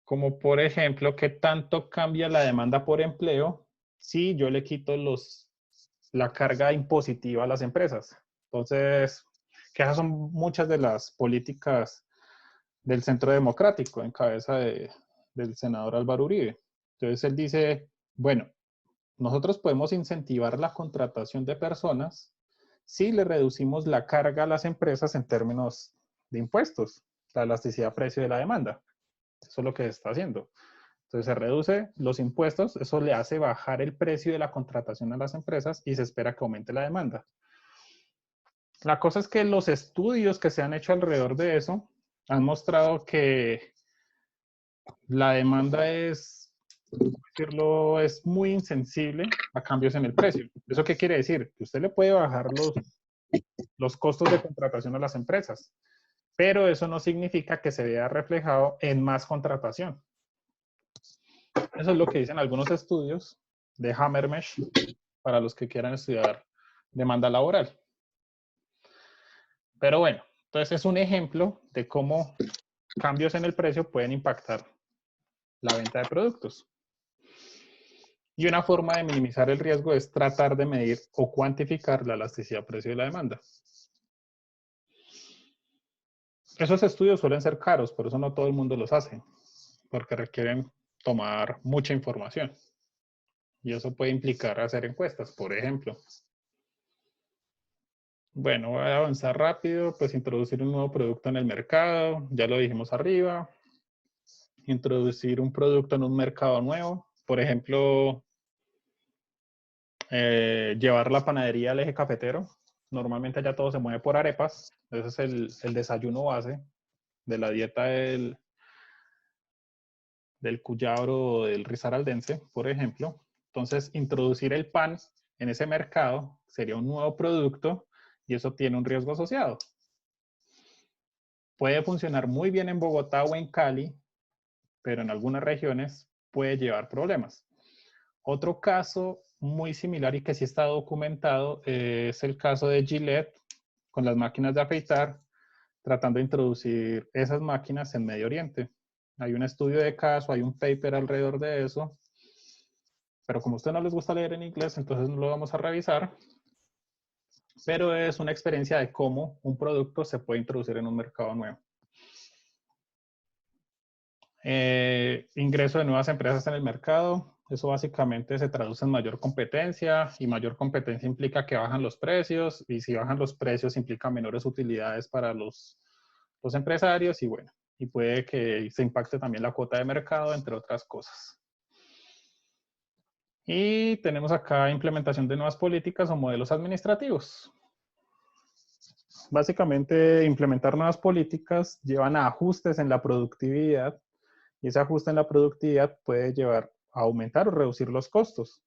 como por ejemplo, qué tanto cambia la demanda por empleo si yo le quito la carga impositiva a las empresas. Entonces, que esas son muchas de las políticas del Centro Democrático en cabeza del senador Álvaro Uribe. Entonces, él dice, bueno, nosotros podemos incentivar la contratación de personas si le reducimos la carga a las empresas en términos de impuestos, la elasticidad precio de la demanda. Eso es lo que se está haciendo. Entonces se reduce los impuestos, eso le hace bajar el precio de la contratación a las empresas y se espera que aumente la demanda. La cosa es que los estudios que se han hecho alrededor de eso han mostrado que la demanda es muy insensible a cambios en el precio. ¿Eso qué quiere decir? Que usted le puede bajar los costos de contratación a las empresas, pero eso no significa que se vea reflejado en más contratación. Eso es lo que dicen algunos estudios de Hammermesh para los que quieran estudiar demanda laboral. Pero bueno, entonces es un ejemplo de cómo cambios en el precio pueden impactar la venta de productos. Y una forma de minimizar el riesgo es tratar de medir o cuantificar la elasticidad precio de la demanda. Esos estudios suelen ser caros, por eso no todo el mundo los hace, porque requieren tomar mucha información. Y eso puede implicar hacer encuestas, por ejemplo. Bueno, voy a avanzar rápido, pues introducir un nuevo producto en el mercado, ya lo dijimos arriba. Introducir un producto en un mercado nuevo, por ejemplo, llevar la panadería al eje cafetero. Normalmente ya todo se mueve por arepas, ese es el desayuno base de la dieta del cuyabro o del risaraldense, por ejemplo. Entonces, introducir el pan en ese mercado sería un nuevo producto y eso tiene un riesgo asociado. Puede funcionar muy bien en Bogotá o en Cali, pero en algunas regiones puede llevar problemas. Otro caso muy similar y que sí está documentado es el caso de Gillette con las máquinas de afeitar, tratando de introducir esas máquinas en Medio Oriente. Hay un estudio de caso, hay un paper alrededor de eso, pero como a usted no les gusta leer en inglés, entonces no lo vamos a revisar. Pero es una experiencia de cómo un producto se puede introducir en un mercado nuevo. Ingreso de nuevas empresas en el mercado. Eso básicamente se traduce en mayor competencia, y mayor competencia implica que bajan los precios, y si bajan los precios implica menores utilidades para los empresarios, y bueno, y puede que se impacte también la cuota de mercado, entre otras cosas. Y tenemos acá implementación de nuevas políticas o modelos administrativos. Básicamente, implementar nuevas políticas llevan a ajustes en la productividad, y ese ajuste en la productividad puede llevar a aumentar o reducir los costos,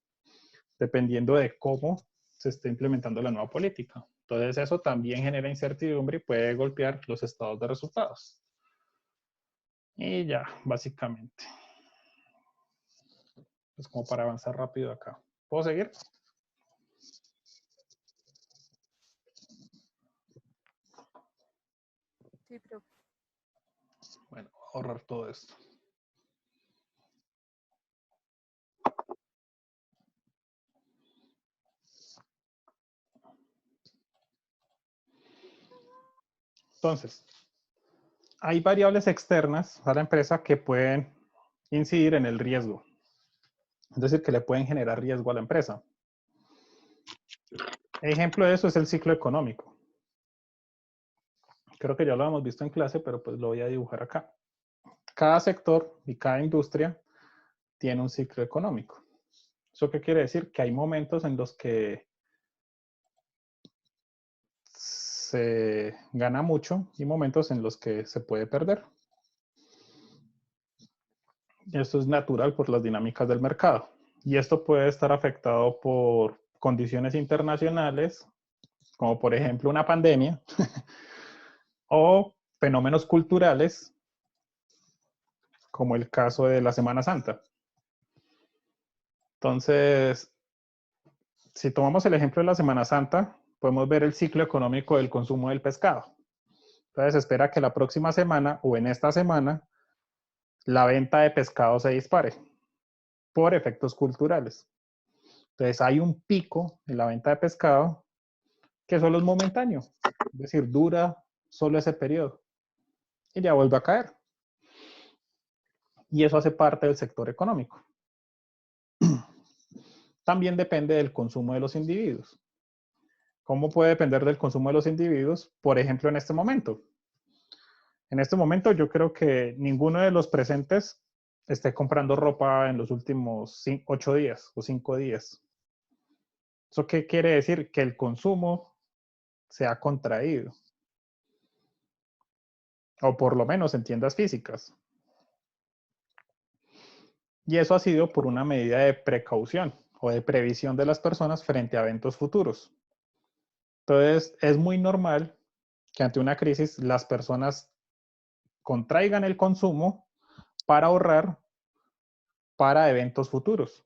dependiendo de cómo se esté implementando la nueva política. Entonces, eso también genera incertidumbre y puede golpear los estados de resultados. Y ya, básicamente. Es como para avanzar rápido acá. ¿Puedo seguir? Sí, profe. Bueno, voy a ahorrar todo esto. Entonces, hay variables externas a la empresa que pueden incidir en el riesgo. Es decir, que le pueden generar riesgo a la empresa. Ejemplo de eso es el ciclo económico. Creo que ya lo hemos visto en clase, pero pues lo voy a dibujar acá. Cada sector y cada industria tiene un ciclo económico. ¿Eso qué quiere decir? Que hay momentos en los que se gana mucho y momentos en los que se puede perder. Esto es natural por las dinámicas del mercado. Y esto puede estar afectado por condiciones internacionales, como por ejemplo una pandemia, o fenómenos culturales, como el caso de la Semana Santa. Entonces, si tomamos el ejemplo de la Semana Santa, podemos ver el ciclo económico del consumo del pescado. Entonces, se espera que la próxima semana o en esta semana la venta de pescado se dispare por efectos culturales. Entonces, hay un pico en la venta de pescado que solo es momentáneo, es decir, dura solo ese periodo y ya vuelve a caer. Y eso hace parte del sector económico. También depende del consumo de los individuos. ¿Cómo puede depender del consumo de los individuos? Por ejemplo, en este momento. En este momento yo creo que ninguno de los presentes esté comprando ropa en los últimos 8 días o 5 días. ¿Eso qué quiere decir? Que el consumo se ha contraído. O por lo menos en tiendas físicas. Y eso ha sido por una medida de precaución o de previsión de las personas frente a eventos futuros. Entonces, es muy normal que ante una crisis las personas contraigan el consumo para ahorrar para eventos futuros.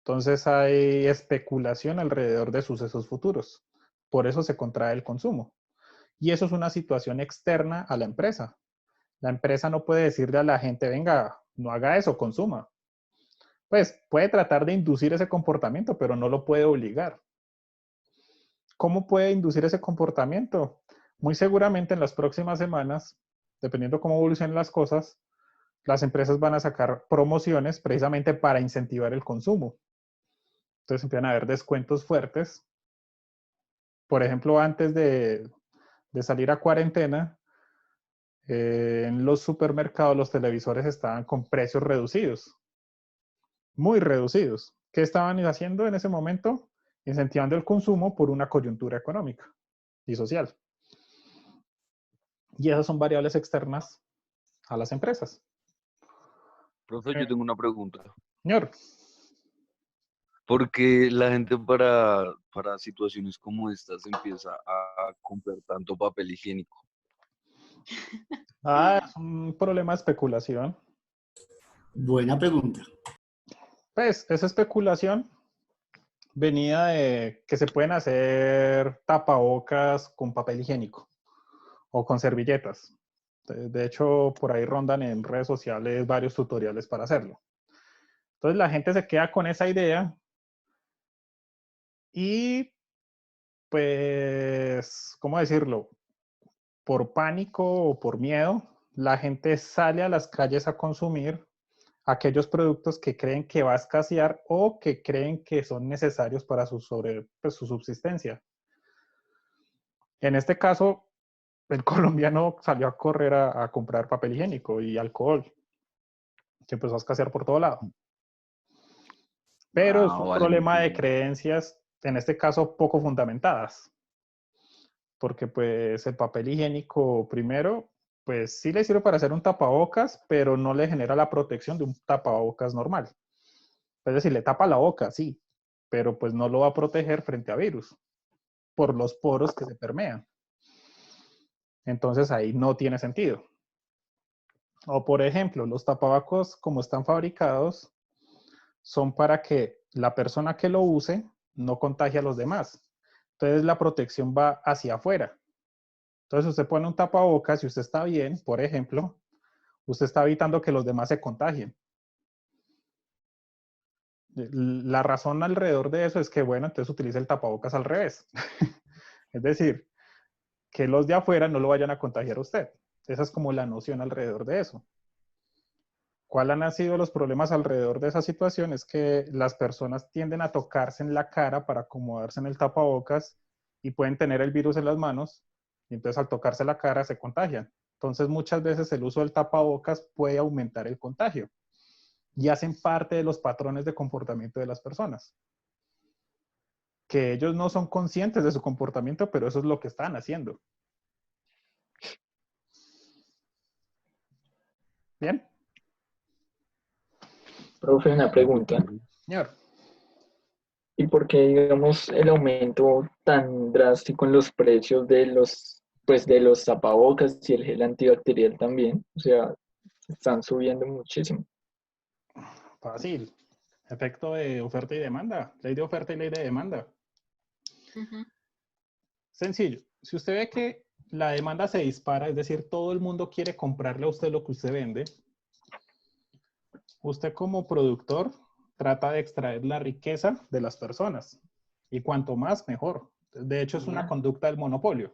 Entonces, hay especulación alrededor de sucesos futuros. Por eso se contrae el consumo. Y eso es una situación externa a la empresa. La empresa no puede decirle a la gente, venga, no haga eso, consuma. Pues puede tratar de inducir ese comportamiento, pero no lo puede obligar. ¿Cómo puede inducir ese comportamiento? Muy seguramente en las próximas semanas, dependiendo cómo evolucionen las cosas, las empresas van a sacar promociones precisamente para incentivar el consumo. Entonces empiezan a haber descuentos fuertes. Por ejemplo, antes de salir a cuarentena, en los supermercados los televisores estaban con precios reducidos. Muy reducidos. ¿Qué estaban haciendo en ese momento? Incentivando el consumo por una coyuntura económica y social. Y esas son variables externas a las empresas. Profe, yo tengo una pregunta. Señor, ¿Por qué la gente para situaciones como estas empieza a comprar tanto papel higiénico? es un problema de especulación. Buena pregunta. Pues esa especulación venía de que se pueden hacer tapabocas con papel higiénico o con servilletas. De hecho, por ahí rondan en redes sociales varios tutoriales para hacerlo. Entonces la gente se queda con esa idea y pues, ¿cómo decirlo? Por pánico o por miedo, la gente sale a las calles a consumir aquellos productos que creen que va a escasear o que creen que son necesarios para pues, su subsistencia. En este caso, el colombiano salió a correr a comprar papel higiénico y alcohol, que empezó a escasear por todo lado. Pero es un Vale, problema de entiendo. creencias, en este caso poco fundamentadas, porque pues el papel higiénico primero, pues sí le sirve para hacer un tapabocas, pero no le genera la protección de un tapabocas normal. Es decir, le tapa la boca, sí, pero pues no lo va a proteger frente a virus por los poros que se permean. Entonces ahí no tiene sentido. O por ejemplo, los tapabocas como están fabricados son para que la persona que lo use no contagie a los demás. Entonces la protección va hacia afuera. Entonces usted pone un tapabocas y usted está bien, por ejemplo, usted está evitando que los demás se contagien. La razón alrededor de eso es que, bueno, entonces utilice el tapabocas al revés. Es decir, que los de afuera no lo vayan a contagiar a usted. Esa es como la noción alrededor de eso. ¿Cuáles han sido los problemas alrededor de esa situación? Es que las personas tienden a tocarse en la cara para acomodarse en el tapabocas y pueden tener el virus en las manos y entonces al tocarse la cara se contagian. Entonces muchas veces el uso del tapabocas puede aumentar el contagio y hacen parte de los patrones de comportamiento de las personas. Que ellos no son conscientes de su comportamiento, pero eso es lo que están haciendo. ¿Bien? Profe, una pregunta. Señor. ¿Y por qué, digamos, el aumento tan drástico en los precios de los tapabocas y el gel antibacterial también? O sea, están subiendo muchísimo. Fácil. Efecto de oferta y demanda. Ley de oferta y ley de demanda. Sencillo. Si usted ve que la demanda se dispara, es decir, todo el mundo quiere comprarle a usted lo que usted vende, usted como productor trata de extraer la riqueza de las personas. Y cuanto más, mejor. De hecho, es una conducta del monopolio.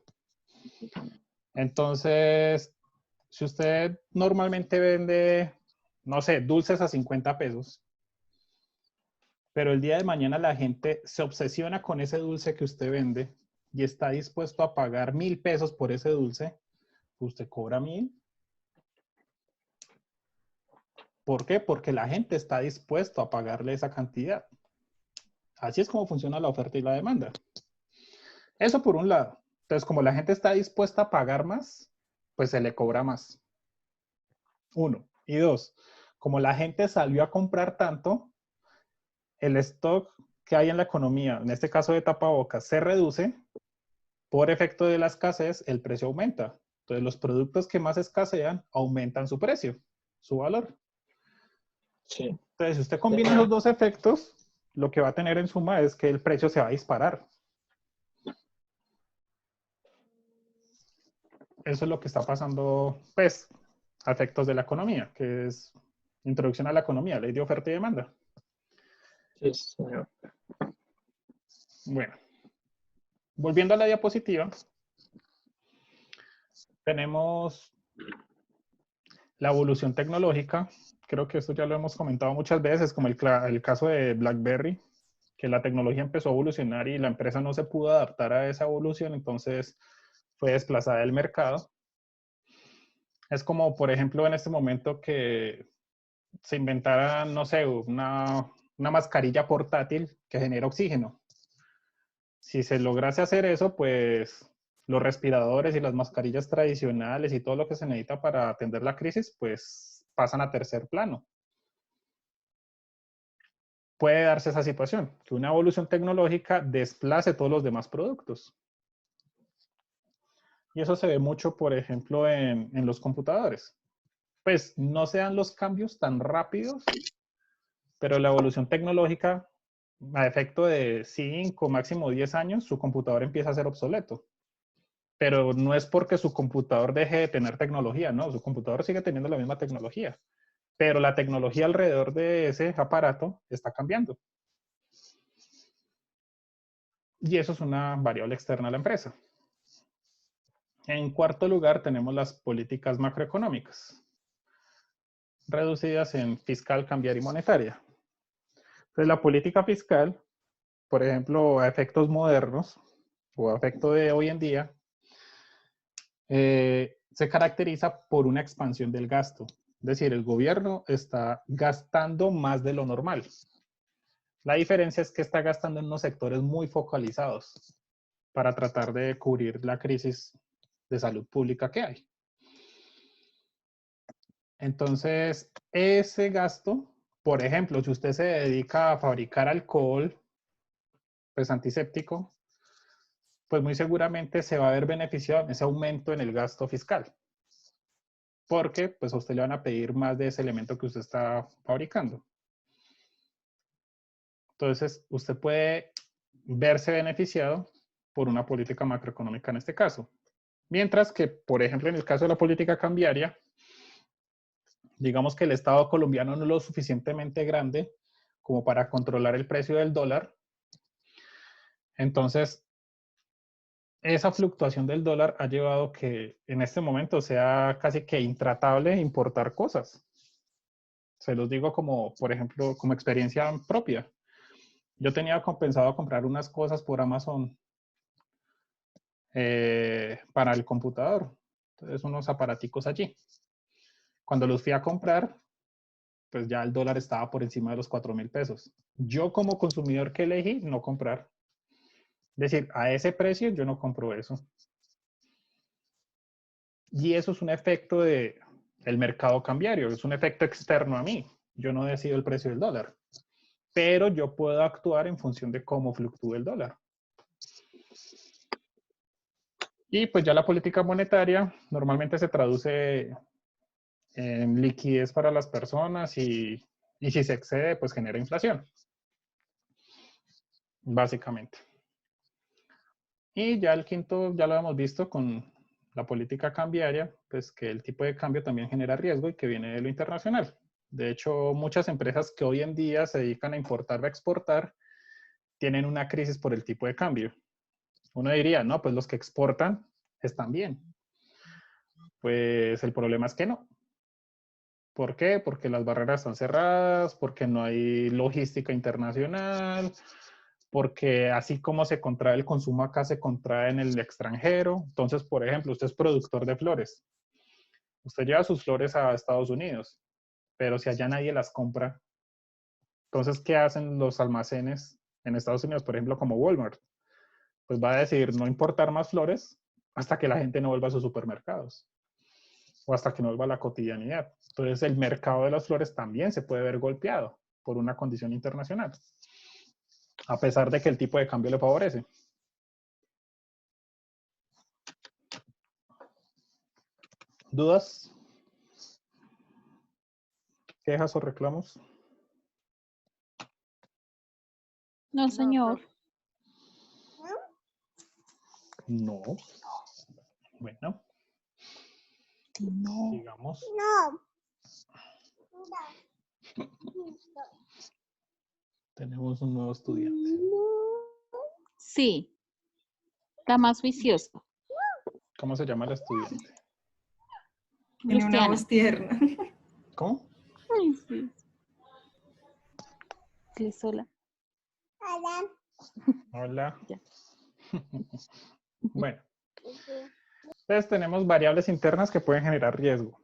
Entonces, si usted normalmente vende, no sé, dulces a 50 pesos, pero el día de mañana la gente se obsesiona con ese dulce que usted vende y está dispuesto a pagar 1.000 pesos por ese dulce, usted cobra 1.000. ¿Por qué? Porque la gente está dispuesto a pagarle esa cantidad. Así es como funciona la oferta y la demanda. Eso por un lado. Entonces, como la gente está dispuesta a pagar más, pues se le cobra más. 1. Y 2, como la gente salió a comprar tanto, el stock que hay en la economía, en este caso de tapabocas, se reduce. Por efecto de la escasez, el precio aumenta. Entonces, los productos que más escasean aumentan su precio, su valor. Sí. Entonces, si usted combina los dos efectos, lo que va a tener en suma es que el precio se va a disparar. Eso es lo que está pasando, pues, a efectos de la economía, que es introducción a la economía, ley de oferta y demanda. Sí, señor. Bueno, volviendo a la diapositiva, tenemos la evolución tecnológica. Creo que esto ya lo hemos comentado muchas veces, como el caso de BlackBerry, que la tecnología empezó a evolucionar y la empresa no se pudo adaptar a esa evolución, entonces fue desplazada del mercado. Es como, por ejemplo, en este momento que se inventara, no sé, una mascarilla portátil que genera oxígeno. Si se lograse hacer eso, pues los respiradores y las mascarillas tradicionales y todo lo que se necesita para atender la crisis, pues pasan a tercer plano. Puede darse esa situación, que una evolución tecnológica desplace todos los demás productos. Y eso se ve mucho, por ejemplo, en los computadores. Pues no se dan los cambios tan rápidos, pero la evolución tecnológica, a efecto de 5, máximo 10 años, su computador empieza a ser obsoleto. Pero no es porque su computador deje de tener tecnología, no, su computador sigue teniendo la misma tecnología. pero la tecnología alrededor de ese aparato está cambiando. Y eso es una variable externa a la empresa. En cuarto lugar, tenemos las políticas macroeconómicas, reducidas en fiscal, cambiaria y monetaria. Entonces, la política fiscal, por ejemplo, a efectos modernos o a efecto de hoy en día, se caracteriza por una expansión del gasto. Es decir, el gobierno está gastando más de lo normal. La diferencia es que está gastando en unos sectores muy focalizados para tratar de cubrir la crisis de salud pública que hay. Entonces, ese gasto, por ejemplo, si usted se dedica a fabricar alcohol, pues antiséptico, pues muy seguramente se va a ver beneficiado en ese aumento en el gasto fiscal. Porque pues a usted le van a pedir más de ese elemento que usted está fabricando. Entonces, usted puede verse beneficiado por una política macroeconómica en este caso. Mientras que, por ejemplo, en el caso de la política cambiaria, digamos que el Estado colombiano no es lo suficientemente grande como para controlar el precio del dólar. Entonces, esa fluctuación del dólar ha llevado que en este momento sea casi que intratable importar cosas. Se los digo como, por ejemplo, como experiencia propia. Yo tenía compensado comprar unas cosas por Amazon para el computador. Entonces, unos aparaticos allí. Cuando los fui a comprar, pues ya el dólar estaba por encima de los 4.000 pesos. Yo como consumidor que elegí no comprar. Es decir, a ese precio yo no compro eso. Y eso es un efecto del mercado cambiario, es un efecto externo a mí. Yo no decido el precio del dólar, pero yo puedo actuar en función de cómo fluctúe el dólar. Y pues ya la política monetaria normalmente se traduce en liquidez para las personas y si se excede, pues genera inflación. Básicamente. Y ya el quinto, ya lo hemos visto con la política cambiaria, pues que el tipo de cambio también genera riesgo y que viene de lo internacional. De hecho, muchas empresas que hoy en día se dedican a importar o a exportar tienen una crisis por el tipo de cambio. Uno diría, no, pues los que exportan están bien. Pues el problema es que no. ¿Por qué? Porque las barreras están cerradas, porque no hay logística internacional, porque así como se contrae el consumo acá, se contrae en el extranjero. Entonces, por ejemplo, usted es productor de flores. Usted lleva sus flores a Estados Unidos, pero si allá nadie las compra, entonces, ¿qué hacen los almacenes en Estados Unidos, por ejemplo, como Walmart? Pues va a decidir no importar más flores hasta que la gente no vuelva a sus supermercados o hasta que no vuelva a la cotidianidad. Entonces, el mercado de las flores también se puede ver golpeado por una condición internacional, a pesar de que el tipo de cambio le favorece. ¿Dudas? ¿Quejas o reclamos? No, señor. No. Bueno. No. Sigamos. Tenemos un nuevo estudiante. Sí. La más viciosa. ¿Cómo se llama el estudiante? Tiene una Luciana. voz tierna. ¿Cómo? Ay, sí. Sí, sola. Hola. Ya. Bueno. Entonces tenemos variables internas que pueden generar riesgo.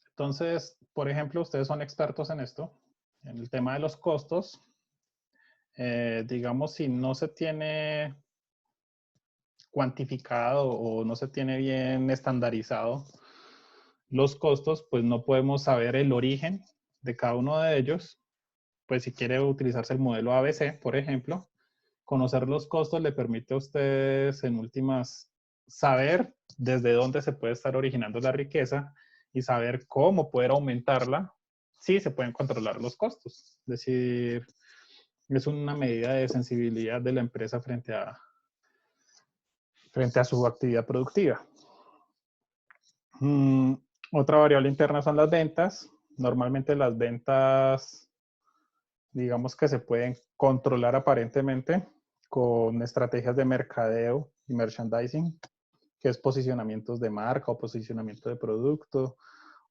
Entonces, por ejemplo, ustedes son expertos en esto, en el tema de los costos. Digamos, si no se tiene cuantificado o no se tiene bien estandarizado los costos, pues no podemos saber el origen de cada uno de ellos. Pues si quiere utilizarse el modelo ABC, por ejemplo, conocer los costos le permite a ustedes en últimas saber desde dónde se puede estar originando la riqueza y saber cómo poder aumentarla si se pueden controlar los costos. Es decir, es una medida de sensibilidad de la empresa frente a su actividad productiva. Otra variable interna son las ventas. Normalmente las ventas, digamos que se pueden controlar aparentemente con estrategias de mercadeo y merchandising, que es posicionamientos de marca o posicionamiento de producto,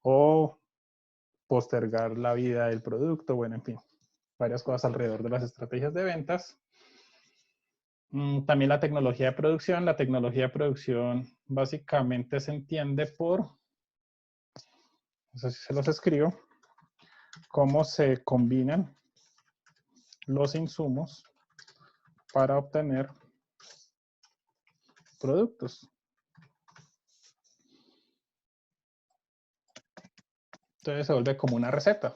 o postergar la vida del producto, bueno, en fin, varias cosas alrededor de las estrategias de ventas. También la tecnología de producción. La tecnología de producción básicamente se entiende por, no sé si se los escribo, cómo se combinan los insumos para obtener productos. Entonces se vuelve como una receta.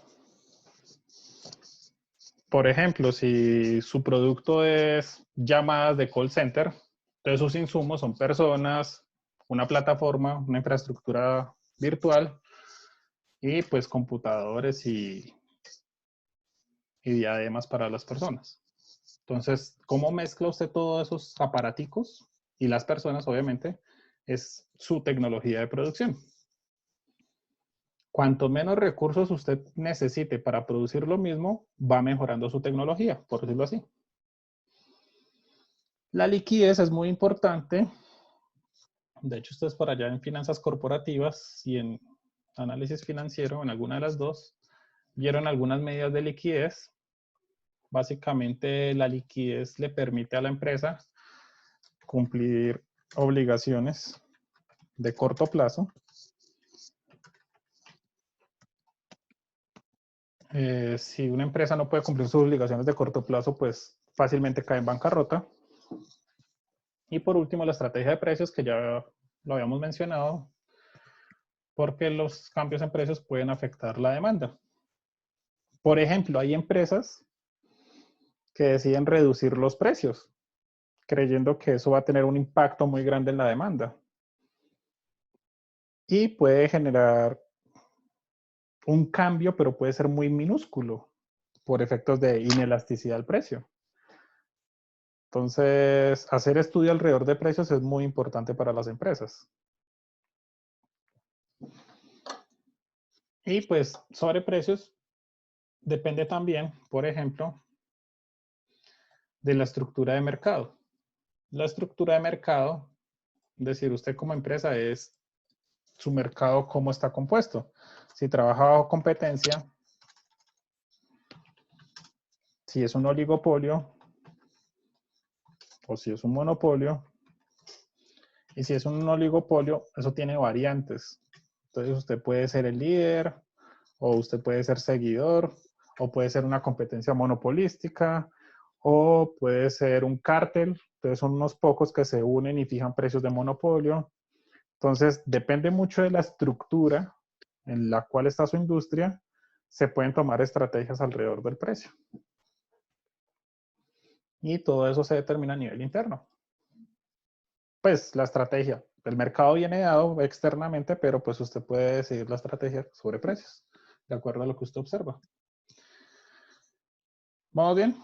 Por ejemplo, si su producto es llamadas de call center, entonces sus insumos son personas, una plataforma, una infraestructura virtual y pues computadores y diademas para las personas. Entonces, ¿cómo mezcla usted todos esos aparaticos? Y las personas, obviamente, es su tecnología de producción. Cuanto menos recursos usted necesite para producir lo mismo, va mejorando su tecnología, por decirlo así. La liquidez es muy importante. De hecho, ustedes por allá en finanzas corporativas y en análisis financiero, en alguna de las dos, vieron algunas medidas de liquidez. Básicamente, la liquidez le permite a la empresa cumplir obligaciones de corto plazo. Si una empresa no puede cumplir sus obligaciones de corto plazo, pues fácilmente cae en bancarrota. Y por último, la estrategia de precios, que ya lo habíamos mencionado, porque los cambios en precios pueden afectar la demanda. Por ejemplo, hay empresas que deciden reducir los precios, creyendo que eso va a tener un impacto muy grande en la demanda. Y puede generar un cambio, pero puede ser muy minúsculo por efectos de inelasticidad al precio. Entonces, hacer estudio alrededor de precios es muy importante para las empresas. Y pues sobre precios depende también, por ejemplo, de la estructura de mercado. La estructura de mercado, es decir, usted como empresa es su mercado cómo está compuesto. Si trabaja bajo competencia, si es un oligopolio o si es un monopolio. Y si es un oligopolio, eso tiene variantes. Entonces usted puede ser el líder, o usted puede ser seguidor, o puede ser una competencia monopolística, o puede ser un cártel. Entonces son unos pocos que se unen y fijan precios de monopolio. Entonces depende mucho de la estructura en la cual está su industria, se pueden tomar estrategias alrededor del precio. Y todo eso se determina a nivel interno. Pues la estrategia del mercado viene dado externamente, pero pues usted puede decidir la estrategia sobre precios, de acuerdo a lo que usted observa. ¿Vamos bien?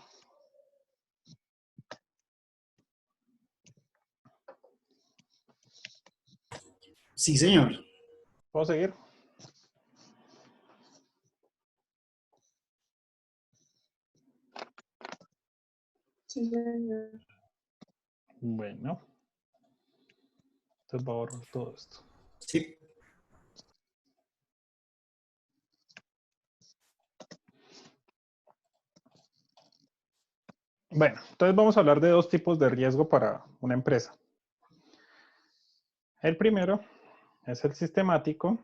Sí, señor. ¿Puedo seguir? Sí, señor. Bueno. Entonces voy a borrar todo esto. Sí. Bueno, entonces vamos a hablar de dos tipos de riesgo para una empresa. El primero es el sistemático,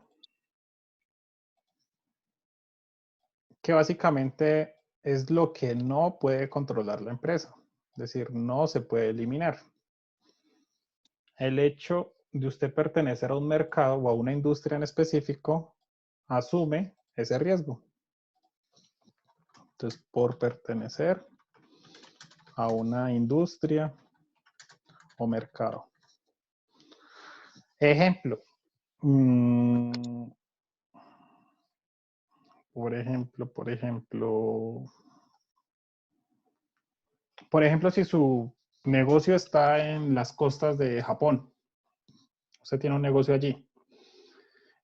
que básicamente es lo que no puede controlar la empresa. Es decir, no se puede eliminar. El hecho de usted pertenecer a un mercado o a una industria en específico asume ese riesgo. Entonces, por pertenecer a una industria o mercado. Ejemplo. Por ejemplo, si su negocio está en las costas de Japón, usted tiene un negocio allí.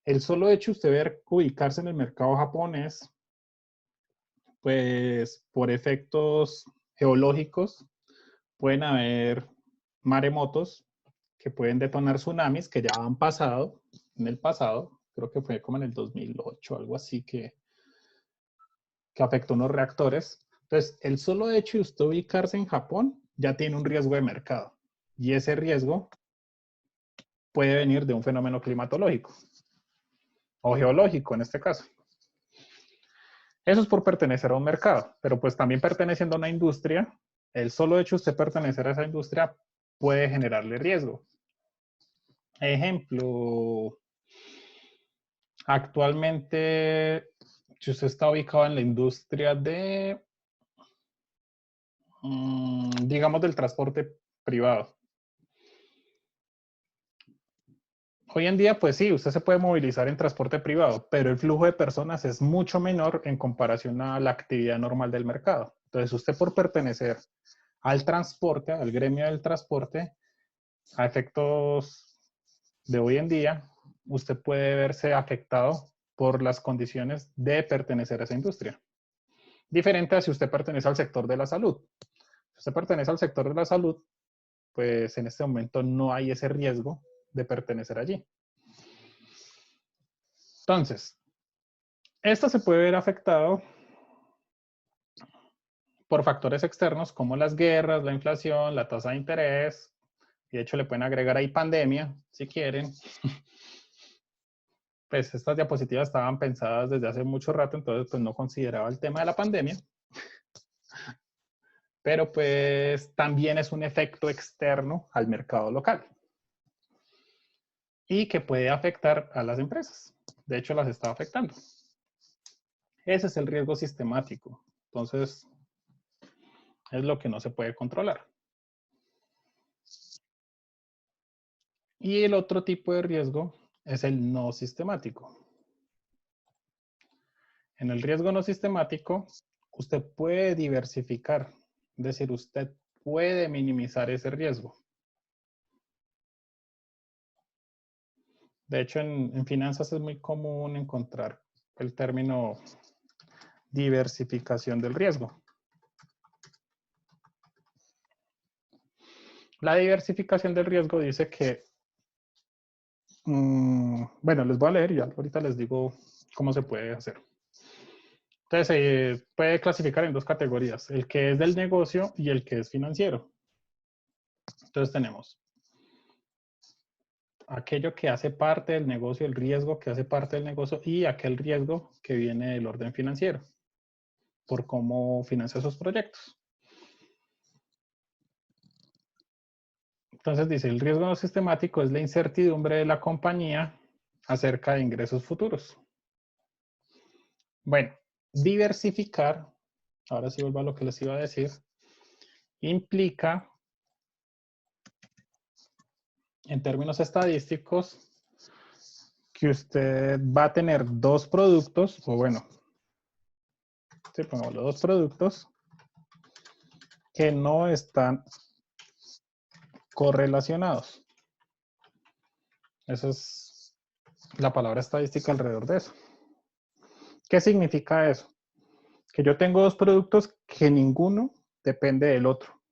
el solo hecho de usted ver ubicarse en el mercado japonés, pues por efectos geológicos pueden haber maremotos que pueden detonar tsunamis que ya han pasado en el pasado, creo que fue como en el 2008, algo así que afectó unos reactores. Entonces, el solo hecho de usted ubicarse en Japón ya tiene un riesgo de mercado. Y ese riesgo puede venir de un fenómeno climatológico o geológico en este caso. Eso es por pertenecer a un mercado, pero pues también perteneciendo a una industria, el solo hecho de usted pertenecer a esa industria puede generarle riesgo. Ejemplo, actualmente, si usted está ubicado en la industria de, digamos, del transporte privado. Hoy en día, pues sí, usted se puede movilizar en transporte privado, pero el flujo de personas es mucho menor en comparación a la actividad normal del mercado. Entonces, usted por pertenecer al transporte, al gremio del transporte, a efectos de hoy en día, usted puede verse afectado por las condiciones de pertenecer a esa industria. Diferente a si usted pertenece al sector de la salud. Si usted pertenece al sector de la salud, pues en este momento no hay ese riesgo de pertenecer allí. Entonces, esto se puede ver afectado por factores externos como las guerras, la inflación, la tasa de interés, y de hecho le pueden agregar ahí pandemia, si quieren. Pues estas diapositivas estaban pensadas desde hace mucho rato, entonces pues no consideraba el tema de la pandemia. Pero pues también es un efecto externo al mercado local. Y que puede afectar a las empresas. De hecho, las está afectando. Ese es el riesgo sistemático. Entonces, es lo que no se puede controlar. Y el otro tipo de riesgo es el no sistemático. En el riesgo no sistemático, usted puede diversificar. Es decir, usted puede minimizar ese riesgo. De hecho, en finanzas es muy común encontrar el término diversificación del riesgo. La diversificación del riesgo dice que, bueno, les voy a leer y ahorita les digo cómo se puede hacer. Entonces, se puede clasificar en dos categorías, el que es del negocio y el que es financiero. Entonces tenemos aquello que hace parte del negocio, el riesgo que hace parte del negocio y aquel riesgo que viene del orden financiero, por cómo financia sus proyectos. Entonces dice, el riesgo no sistemático es la incertidumbre de la compañía acerca de ingresos futuros. Bueno, diversificar, ahora sí vuelvo a lo que les iba a decir, implica, en términos estadísticos, que usted va a tener dos productos, o bueno, sí, pongámoslo, dos productos que no están correlacionados. Esa es la palabra estadística alrededor de eso. ¿Qué significa eso? Que yo tengo dos productos que ninguno depende del otro,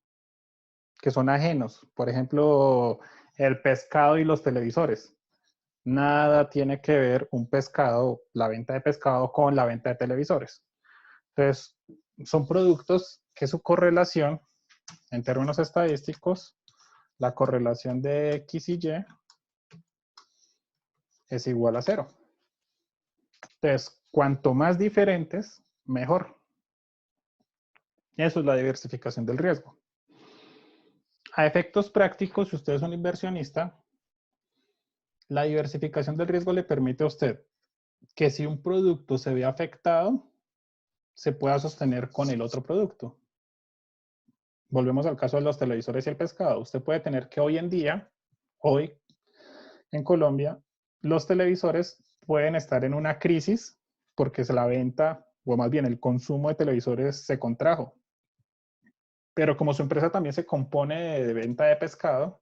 que son ajenos. Por ejemplo, el pescado y los televisores. Nada tiene que ver un pescado, la venta de pescado con la venta de televisores. Entonces, son productos que su correlación, en términos estadísticos, la correlación de X y Y es igual a 0. Entonces, cuanto más diferentes, mejor. Eso es la diversificación del riesgo. A efectos prácticos, si usted es un inversionista, la diversificación del riesgo le permite a usted que si un producto se ve afectado, se pueda sostener con el otro producto. Volvemos al caso de los televisores y el pescado. Usted puede tener que hoy en día, hoy en Colombia, los televisores pueden estar en una crisis porque la venta, o más bien el consumo de televisores se contrajo. Pero como su empresa también se compone de venta de pescado,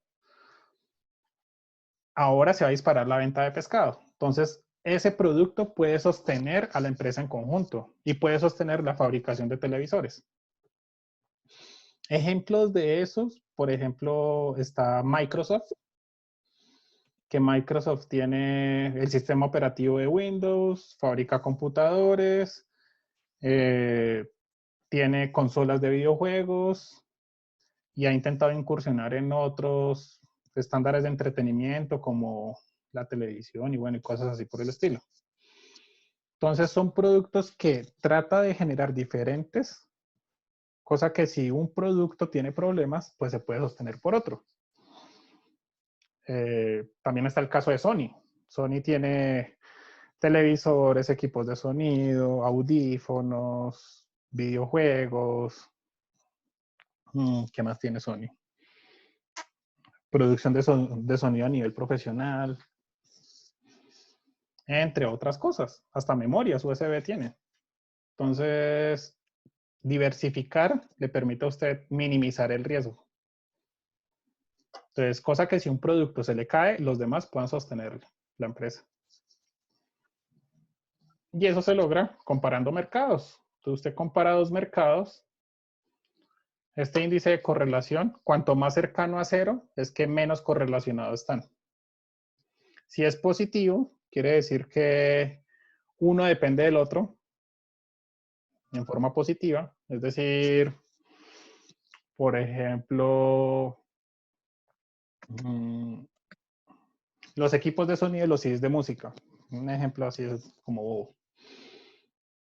ahora se va a disparar la venta de pescado. Entonces, ese producto puede sostener a la empresa en conjunto y puede sostener la fabricación de televisores. Ejemplos de esos, por ejemplo, está Microsoft, que Microsoft tiene el sistema operativo de Windows, fabrica computadores, tiene consolas de videojuegos y ha intentado incursionar en otros estándares de entretenimiento como la televisión y bueno, y cosas así por el estilo. Entonces son productos que trata de generar diferentes, cosa que si un producto tiene problemas, pues se puede sostener por otro. También está el caso de Sony. Sony tiene televisores, equipos de sonido, audífonos, videojuegos. ¿Qué más tiene Sony? Producción de sonido a nivel profesional, entre otras cosas. Hasta memorias USB tiene. Entonces, diversificar le permite a usted minimizar el riesgo. Entonces, cosa que si un producto se le cae, los demás puedan sostener la empresa. Y eso se logra comparando mercados. Entonces, usted compara dos mercados. Este índice de correlación, cuanto más cercano a cero, es que menos correlacionados están. Si es positivo, quiere decir que uno depende del otro en forma positiva. Es decir, por ejemplo, los equipos de sonido y los CDs de música. Un ejemplo así es como bobo.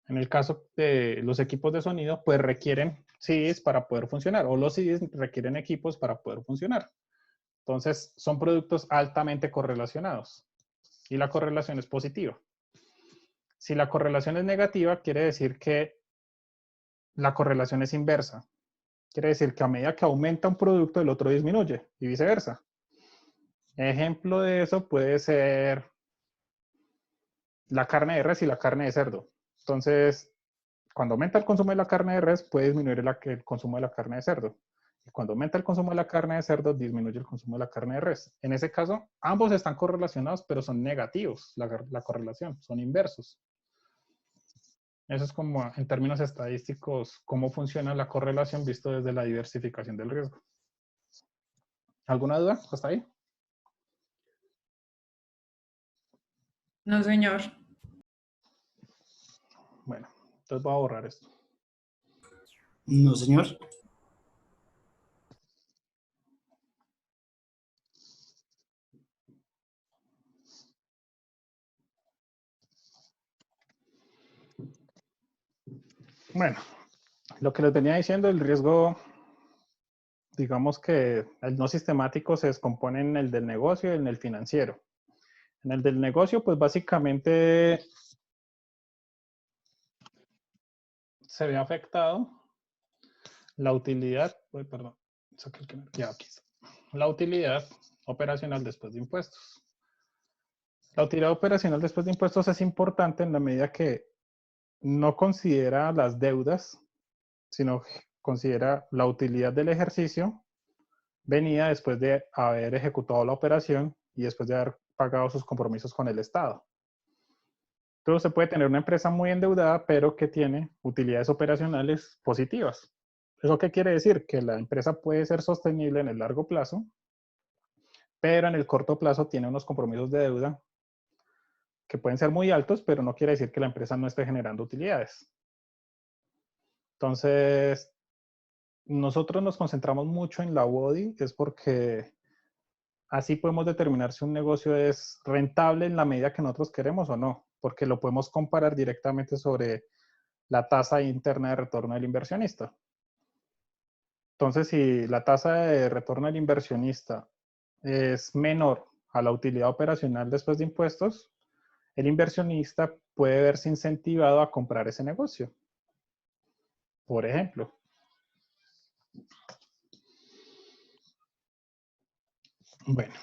En el caso de los equipos de sonido, pues requieren CDs para poder funcionar, o los CDs requieren equipos para poder funcionar. Entonces, son productos altamente correlacionados y la correlación es positiva. Si la correlación es negativa, quiere decir que la correlación es inversa. Quiere decir que a medida que aumenta un producto, el otro disminuye y viceversa. Ejemplo de eso puede ser la carne de res y la carne de cerdo. Entonces, cuando aumenta el consumo de la carne de res, puede disminuir el consumo de la carne de cerdo. Y cuando aumenta el consumo de la carne de cerdo, disminuye el consumo de la carne de res. En ese caso, ambos están correlacionados, pero son negativos la correlación, son inversos. Eso es como, en términos estadísticos, cómo funciona la correlación visto desde la diversificación del riesgo. ¿Alguna duda hasta ahí? No, señor. Bueno, entonces voy a borrar esto. No, señor. Bueno, lo que les venía diciendo, el riesgo, digamos que el no sistemático se descompone en el del negocio y en el financiero. En el del negocio, pues básicamente se ve afectado la utilidad, ya aquí está. La utilidad operacional después de impuestos. La utilidad operacional después de impuestos es importante en la medida que no considera las deudas, sino considera la utilidad del ejercicio venida después de haber ejecutado la operación y después de haber pagado sus compromisos con el Estado. Entonces se puede tener una empresa muy endeudada, pero que tiene utilidades operacionales positivas. ¿Eso qué quiere decir? Que la empresa puede ser sostenible en el largo plazo, pero en el corto plazo tiene unos compromisos de deuda que pueden ser muy altos, pero no quiere decir que la empresa no esté generando utilidades. Entonces, nosotros nos concentramos mucho en la BODI, es porque así podemos determinar si un negocio es rentable en la medida que nosotros queremos o no, porque lo podemos comparar directamente sobre la tasa interna de retorno del inversionista. Entonces, si la tasa de retorno del inversionista es menor a la utilidad operacional después de impuestos, el inversionista puede verse incentivado a comprar ese negocio. Por ejemplo. Bueno.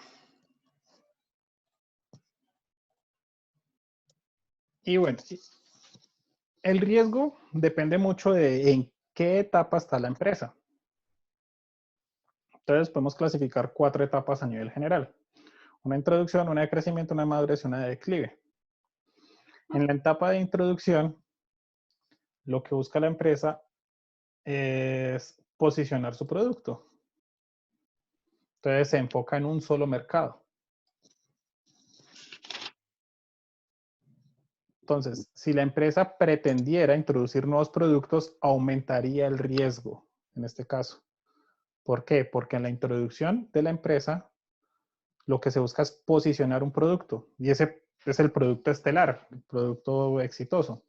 Y bueno, el riesgo depende mucho de en qué etapa está la empresa. Entonces podemos clasificar 4 etapas a nivel general. Una introducción, una de crecimiento, una de madurez y una de declive. En la etapa de introducción, lo que busca la empresa es posicionar su producto. Entonces se enfoca en un solo mercado. Entonces, si la empresa pretendiera introducir nuevos productos, aumentaría el riesgo en este caso. ¿Por qué? Porque en la introducción de la empresa, lo que se busca es posicionar un producto y ese es el producto estelar, el producto exitoso.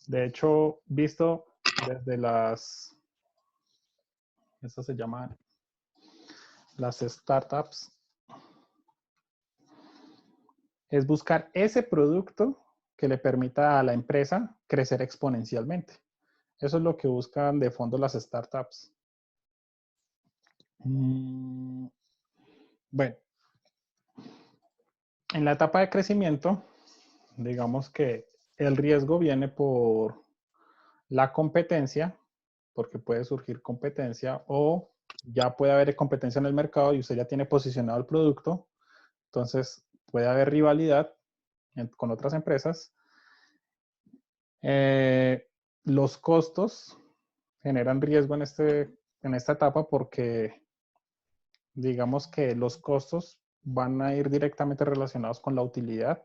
De hecho, visto desde estas se llaman las startups, es buscar ese producto que le permita a la empresa crecer exponencialmente. Eso es lo que buscan de fondo las startups. Bueno, en la etapa de crecimiento, digamos que el riesgo viene por la competencia, porque puede surgir competencia o ya puede haber competencia en el mercado y usted ya tiene posicionado el producto. Entonces puede haber rivalidad con otras empresas. Los costos generan riesgo en esta etapa porque digamos que los costos van a ir directamente relacionados con la utilidad.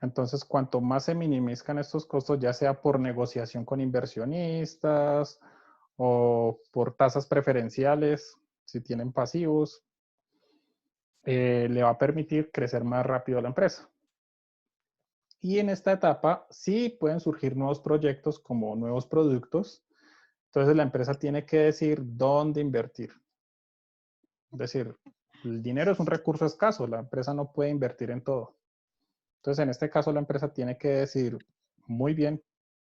Entonces, cuanto más se minimizcan estos costos, ya sea por negociación con inversionistas o por tasas preferenciales, si tienen pasivos, le va a permitir crecer más rápido a la empresa. Y en esta etapa sí pueden surgir nuevos proyectos como nuevos productos. Entonces la empresa tiene que decir dónde invertir. Es decir, el dinero es un recurso escaso, la empresa no puede invertir en todo. Entonces en este caso la empresa tiene que decir muy bien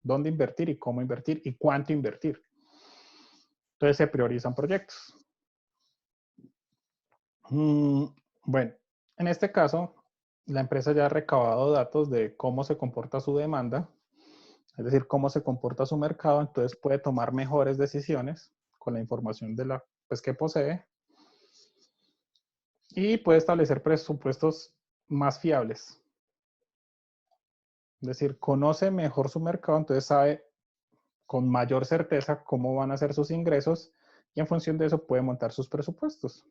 dónde invertir y cómo invertir y cuánto invertir. Entonces se priorizan proyectos. Bueno, en este caso la empresa ya ha recabado datos de cómo se comporta su demanda, es decir, cómo se comporta su mercado, entonces puede tomar mejores decisiones con la información que posee y puede establecer presupuestos más fiables. Es decir, conoce mejor su mercado, entonces sabe con mayor certeza cómo van a ser sus ingresos y en función de eso puede montar sus presupuestos.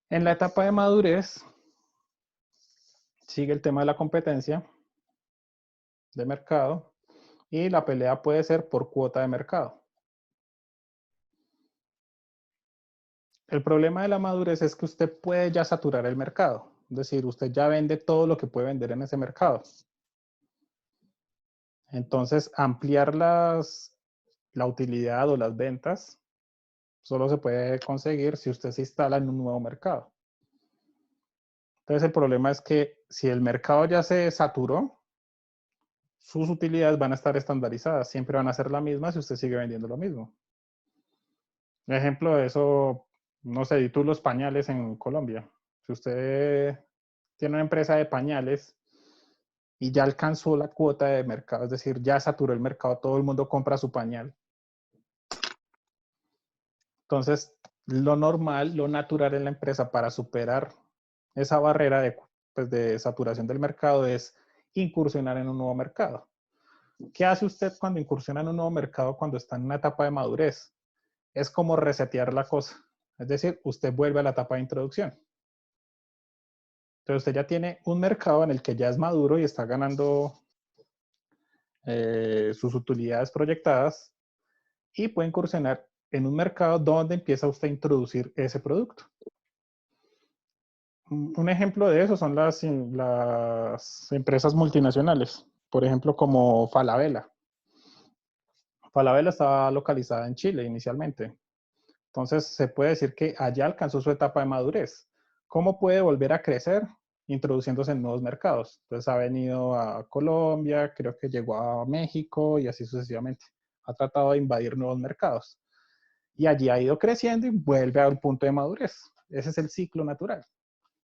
En la etapa de madurez sigue el tema de la competencia de mercado y la pelea puede ser por cuota de mercado. El problema de la madurez es que usted puede ya saturar el mercado. Es decir, usted ya vende todo lo que puede vender en ese mercado. Entonces, ampliar la utilidad o las ventas solo se puede conseguir si usted se instala en un nuevo mercado. Entonces, el problema es que si el mercado ya se saturó, sus utilidades van a estar estandarizadas. Siempre van a ser la misma si usted sigue vendiendo lo mismo. Un ejemplo de eso, no sé, tú los pañales en Colombia. Si usted tiene una empresa de pañales y ya alcanzó la cuota de mercado, es decir, ya saturó el mercado, todo el mundo compra su pañal. Entonces, lo normal, lo natural en la empresa para superar esa barrera de saturación del mercado es incursionar en un nuevo mercado. ¿Qué hace usted cuando incursiona en un nuevo mercado cuando está en una etapa de madurez? Es como resetear la cosa. Es decir, usted vuelve a la etapa de introducción. Entonces usted ya tiene un mercado en el que ya es maduro y está ganando sus utilidades proyectadas y puede incursionar en un mercado donde empieza usted a introducir ese producto. Un ejemplo de eso son las empresas multinacionales, por ejemplo como Falabella. Falabella estaba localizada en Chile inicialmente. Entonces se puede decir que allá alcanzó su etapa de madurez. ¿Cómo puede volver a crecer? Introduciéndose en nuevos mercados. Entonces ha venido a Colombia, creo que llegó a México y así sucesivamente. Ha tratado de invadir nuevos mercados. Y allí ha ido creciendo y vuelve al punto de madurez. Ese es el ciclo natural.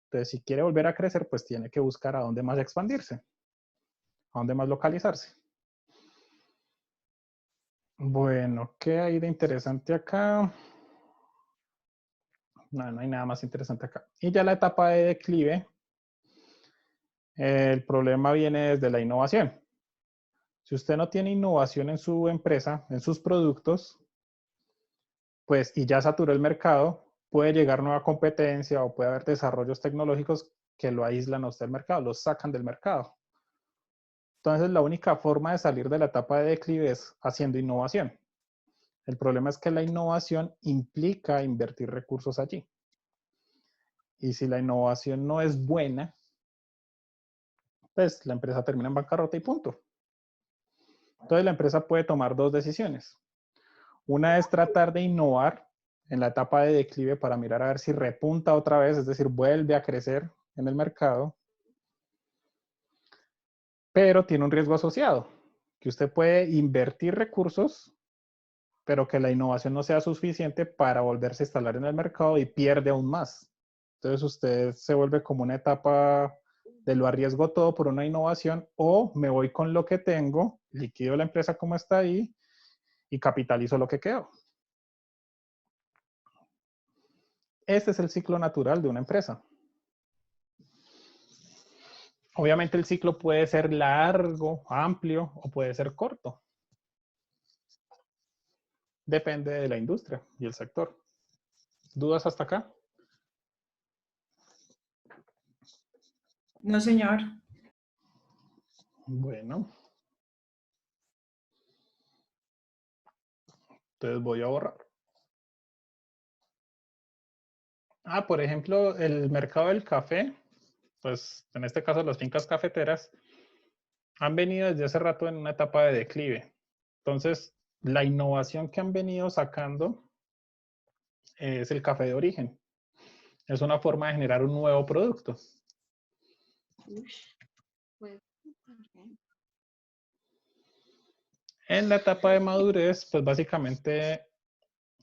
Entonces, si quiere volver a crecer, pues tiene que buscar a dónde más expandirse, a dónde más localizarse. Bueno, ¿qué hay de interesante acá? No hay nada más interesante acá. Y ya la etapa de declive El problema viene desde la innovación. Si usted no tiene innovación en su empresa, en sus productos, pues y ya saturó el mercado, puede llegar nueva competencia o puede haber desarrollos tecnológicos que lo aíslan a usted del mercado, lo sacan del mercado. Entonces, la única forma de salir de la etapa de declive es haciendo innovación. El problema es que la innovación implica invertir recursos allí. Y si la innovación no es buena, pues la empresa termina en bancarrota y punto. Entonces, la empresa puede tomar dos decisiones. Una es tratar de innovar en la etapa de declive para mirar a ver si repunta otra vez, es decir, vuelve a crecer en el mercado, pero tiene un riesgo asociado, que usted puede invertir recursos, pero que la innovación no sea suficiente para volverse a instalar en el mercado y pierde aún más. Entonces usted se vuelve como una etapa de lo arriesgo todo por una innovación o me voy con lo que tengo, liquido la empresa como está ahí y capitalizo lo que quedó. Este es el ciclo natural de una empresa. Obviamente el ciclo puede ser largo, amplio o puede ser corto. Depende de la industria y el sector. ¿Dudas hasta acá? No, señor. Bueno. Entonces voy a borrar. Por ejemplo, el mercado del café, pues en este caso las fincas cafeteras, han venido desde hace rato en una etapa de declive. Entonces, la innovación que han venido sacando es el café de origen. Es una forma de generar un nuevo producto. En la etapa de madurez, pues básicamente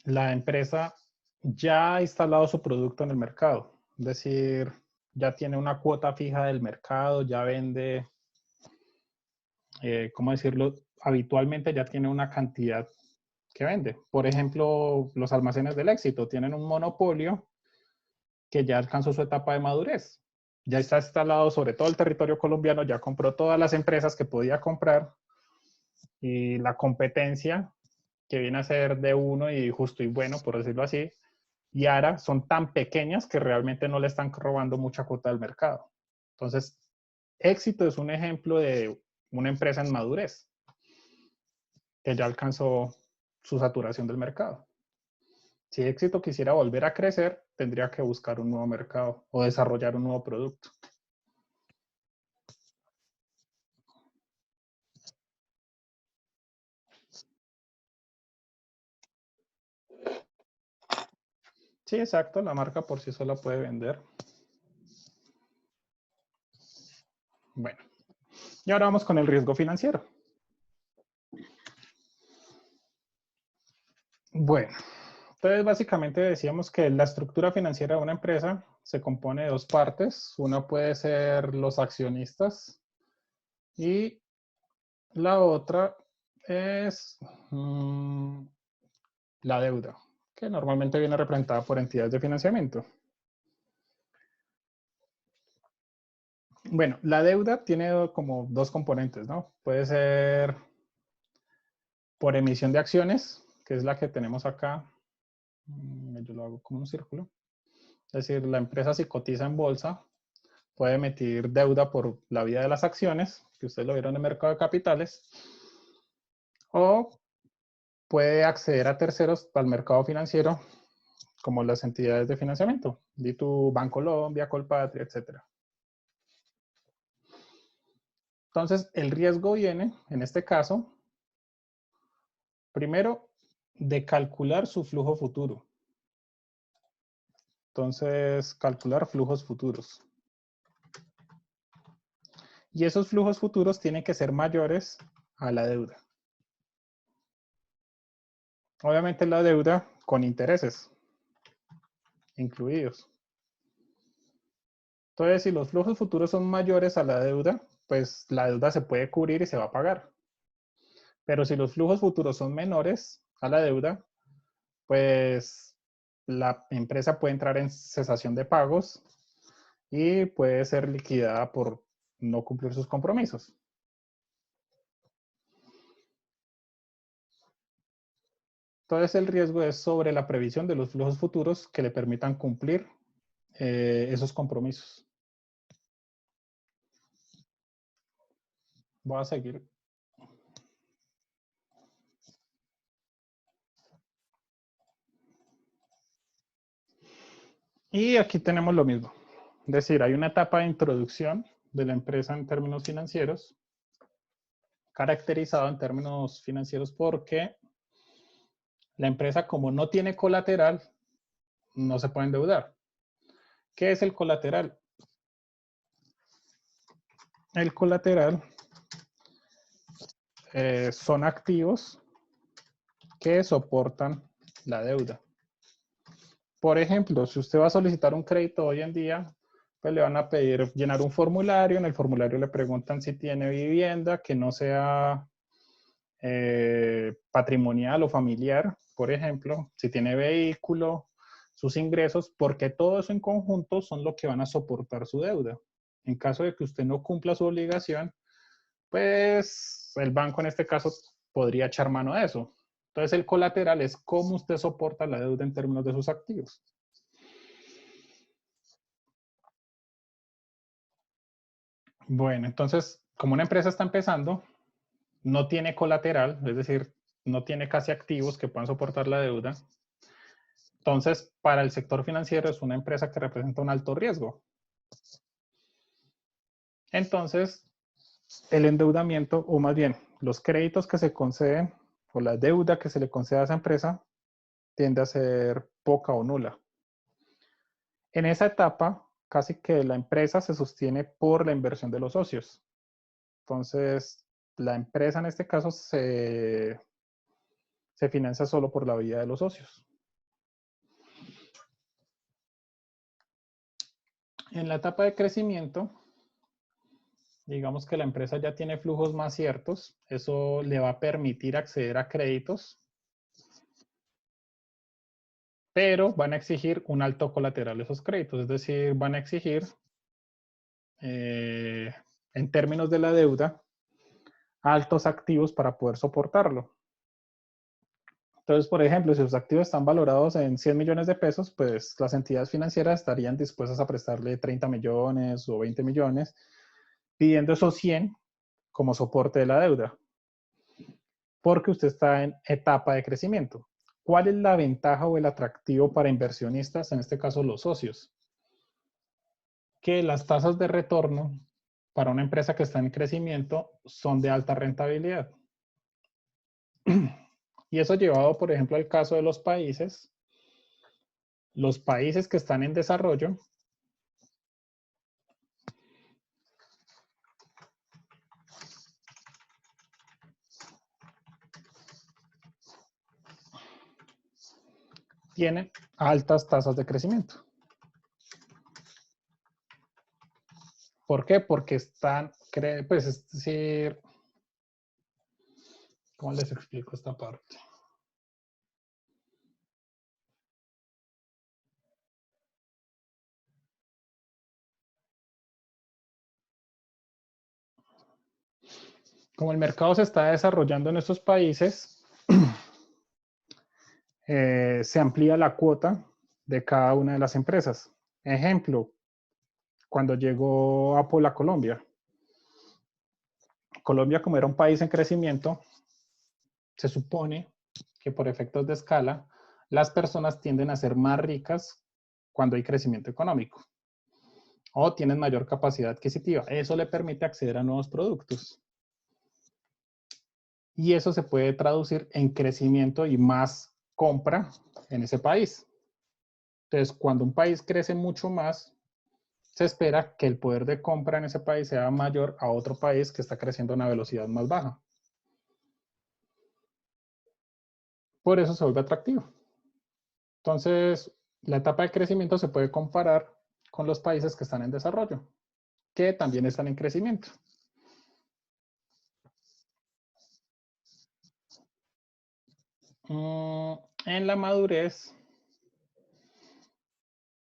la empresa ya ha instalado su producto en el mercado. Es decir, ya tiene una cuota fija del mercado, ya vende, ¿cómo decirlo? Habitualmente ya tiene una cantidad que vende. Por ejemplo, los almacenes del éxito tienen un monopolio que ya alcanzó su etapa de madurez. Ya está instalado sobre todo el territorio colombiano, ya compró todas las empresas que podía comprar y la competencia que viene a ser de uno y justo y bueno, por decirlo así, y ARA son tan pequeñas que realmente no le están robando mucha cuota del mercado. Entonces, Éxito es un ejemplo de una empresa en madurez que ya alcanzó su saturación del mercado. Si Éxito quisiera volver a crecer, tendría que buscar un nuevo mercado o desarrollar un nuevo producto. Sí, exacto, la marca por sí sola puede vender. Bueno, y ahora vamos con el riesgo financiero. Bueno, entonces básicamente decíamos que la estructura financiera de una empresa se compone de dos partes. Una puede ser los accionistas y la otra es la deuda, que normalmente viene representada por entidades de financiamiento. Bueno, la deuda tiene como dos componentes, ¿no? Puede ser por emisión de acciones, que es la que tenemos acá. Yo lo hago como un círculo. Es decir, la empresa si cotiza en bolsa puede emitir deuda por la vía de las acciones, que ustedes lo vieron en el mercado de capitales, o puede acceder a terceros al mercado financiero, como las entidades de financiamiento, DITU, Bancolombia, Colpatria, etc. Entonces, el riesgo viene, en este caso, primero, de calcular su flujo futuro. Entonces, calcular flujos futuros. Y esos flujos futuros tienen que ser mayores a la deuda. Obviamente la deuda con intereses incluidos. Entonces, si los flujos futuros son mayores a la deuda, pues la deuda se puede cubrir y se va a pagar. Pero si los flujos futuros son menores a la deuda, pues la empresa puede entrar en cesación de pagos y puede ser liquidada por no cumplir sus compromisos. Entonces el riesgo es sobre la previsión de los flujos futuros que le permitan cumplir esos compromisos. Voy a seguir. Y aquí tenemos lo mismo. Es decir, hay una etapa de introducción de la empresa en términos financieros, caracterizado en términos financieros porque la empresa, como no tiene colateral, no se puede endeudar. ¿Qué es el colateral? El colateral son activos que soportan la deuda. Por ejemplo, si usted va a solicitar un crédito hoy en día, pues le van a pedir llenar un formulario. En el formulario le preguntan si tiene vivienda que no sea patrimonial o familiar, por ejemplo, si tiene vehículo, sus ingresos, porque todo eso en conjunto son lo que van a soportar su deuda. En caso de que usted no cumpla su obligación, pues el banco en este caso podría echar mano de eso. Entonces el colateral es cómo usted soporta la deuda en términos de sus activos. Bueno, entonces, como una empresa está empezando, no tiene colateral, es decir, no tiene casi activos que puedan soportar la deuda. Entonces, para el sector financiero es una empresa que representa un alto riesgo. Entonces, el endeudamiento, o más bien, los créditos que se conceden o la deuda que se le concede a esa empresa tiende a ser poca o nula. En esa etapa, casi que la empresa se sostiene por la inversión de los socios. Entonces, la empresa en este caso se financia solo por la vida de los socios. En la etapa de crecimiento, digamos que la empresa ya tiene flujos más ciertos, eso le va a permitir acceder a créditos, pero van a exigir un alto colateral esos créditos, es decir, van a exigir, en términos de la deuda, altos activos para poder soportarlo. Entonces, por ejemplo, si sus activos están valorados en 100 millones de pesos, pues las entidades financieras estarían dispuestas a prestarle 30 millones o 20 millones, pidiendo esos 100 como soporte de la deuda, porque usted está en etapa de crecimiento. ¿Cuál es la ventaja o el atractivo para inversionistas, en este caso los socios? Que las tasas de retorno para una empresa que está en crecimiento son de alta rentabilidad. Y eso llevado, por ejemplo, al caso de los países que están en desarrollo tienen altas tasas de crecimiento. ¿Por qué? Porque están, pues es decir, ¿cómo les explico esta parte? Como el mercado se está desarrollando en estos países, se amplía la cuota de cada una de las empresas. Ejemplo, cuando llegó Apple a Colombia. Colombia, como era un país en crecimiento, se supone que por efectos de escala, las personas tienden a ser más ricas cuando hay crecimiento económico o tienen mayor capacidad adquisitiva. Eso le permite acceder a nuevos productos. Y eso se puede traducir en crecimiento y más compra en ese país. Entonces, cuando un país crece mucho más, se espera que el poder de compra en ese país sea mayor a otro país que está creciendo a una velocidad más baja. Por eso se vuelve atractivo. Entonces, la etapa de crecimiento se puede comparar con los países que están en desarrollo, que también están en crecimiento. En la madurez,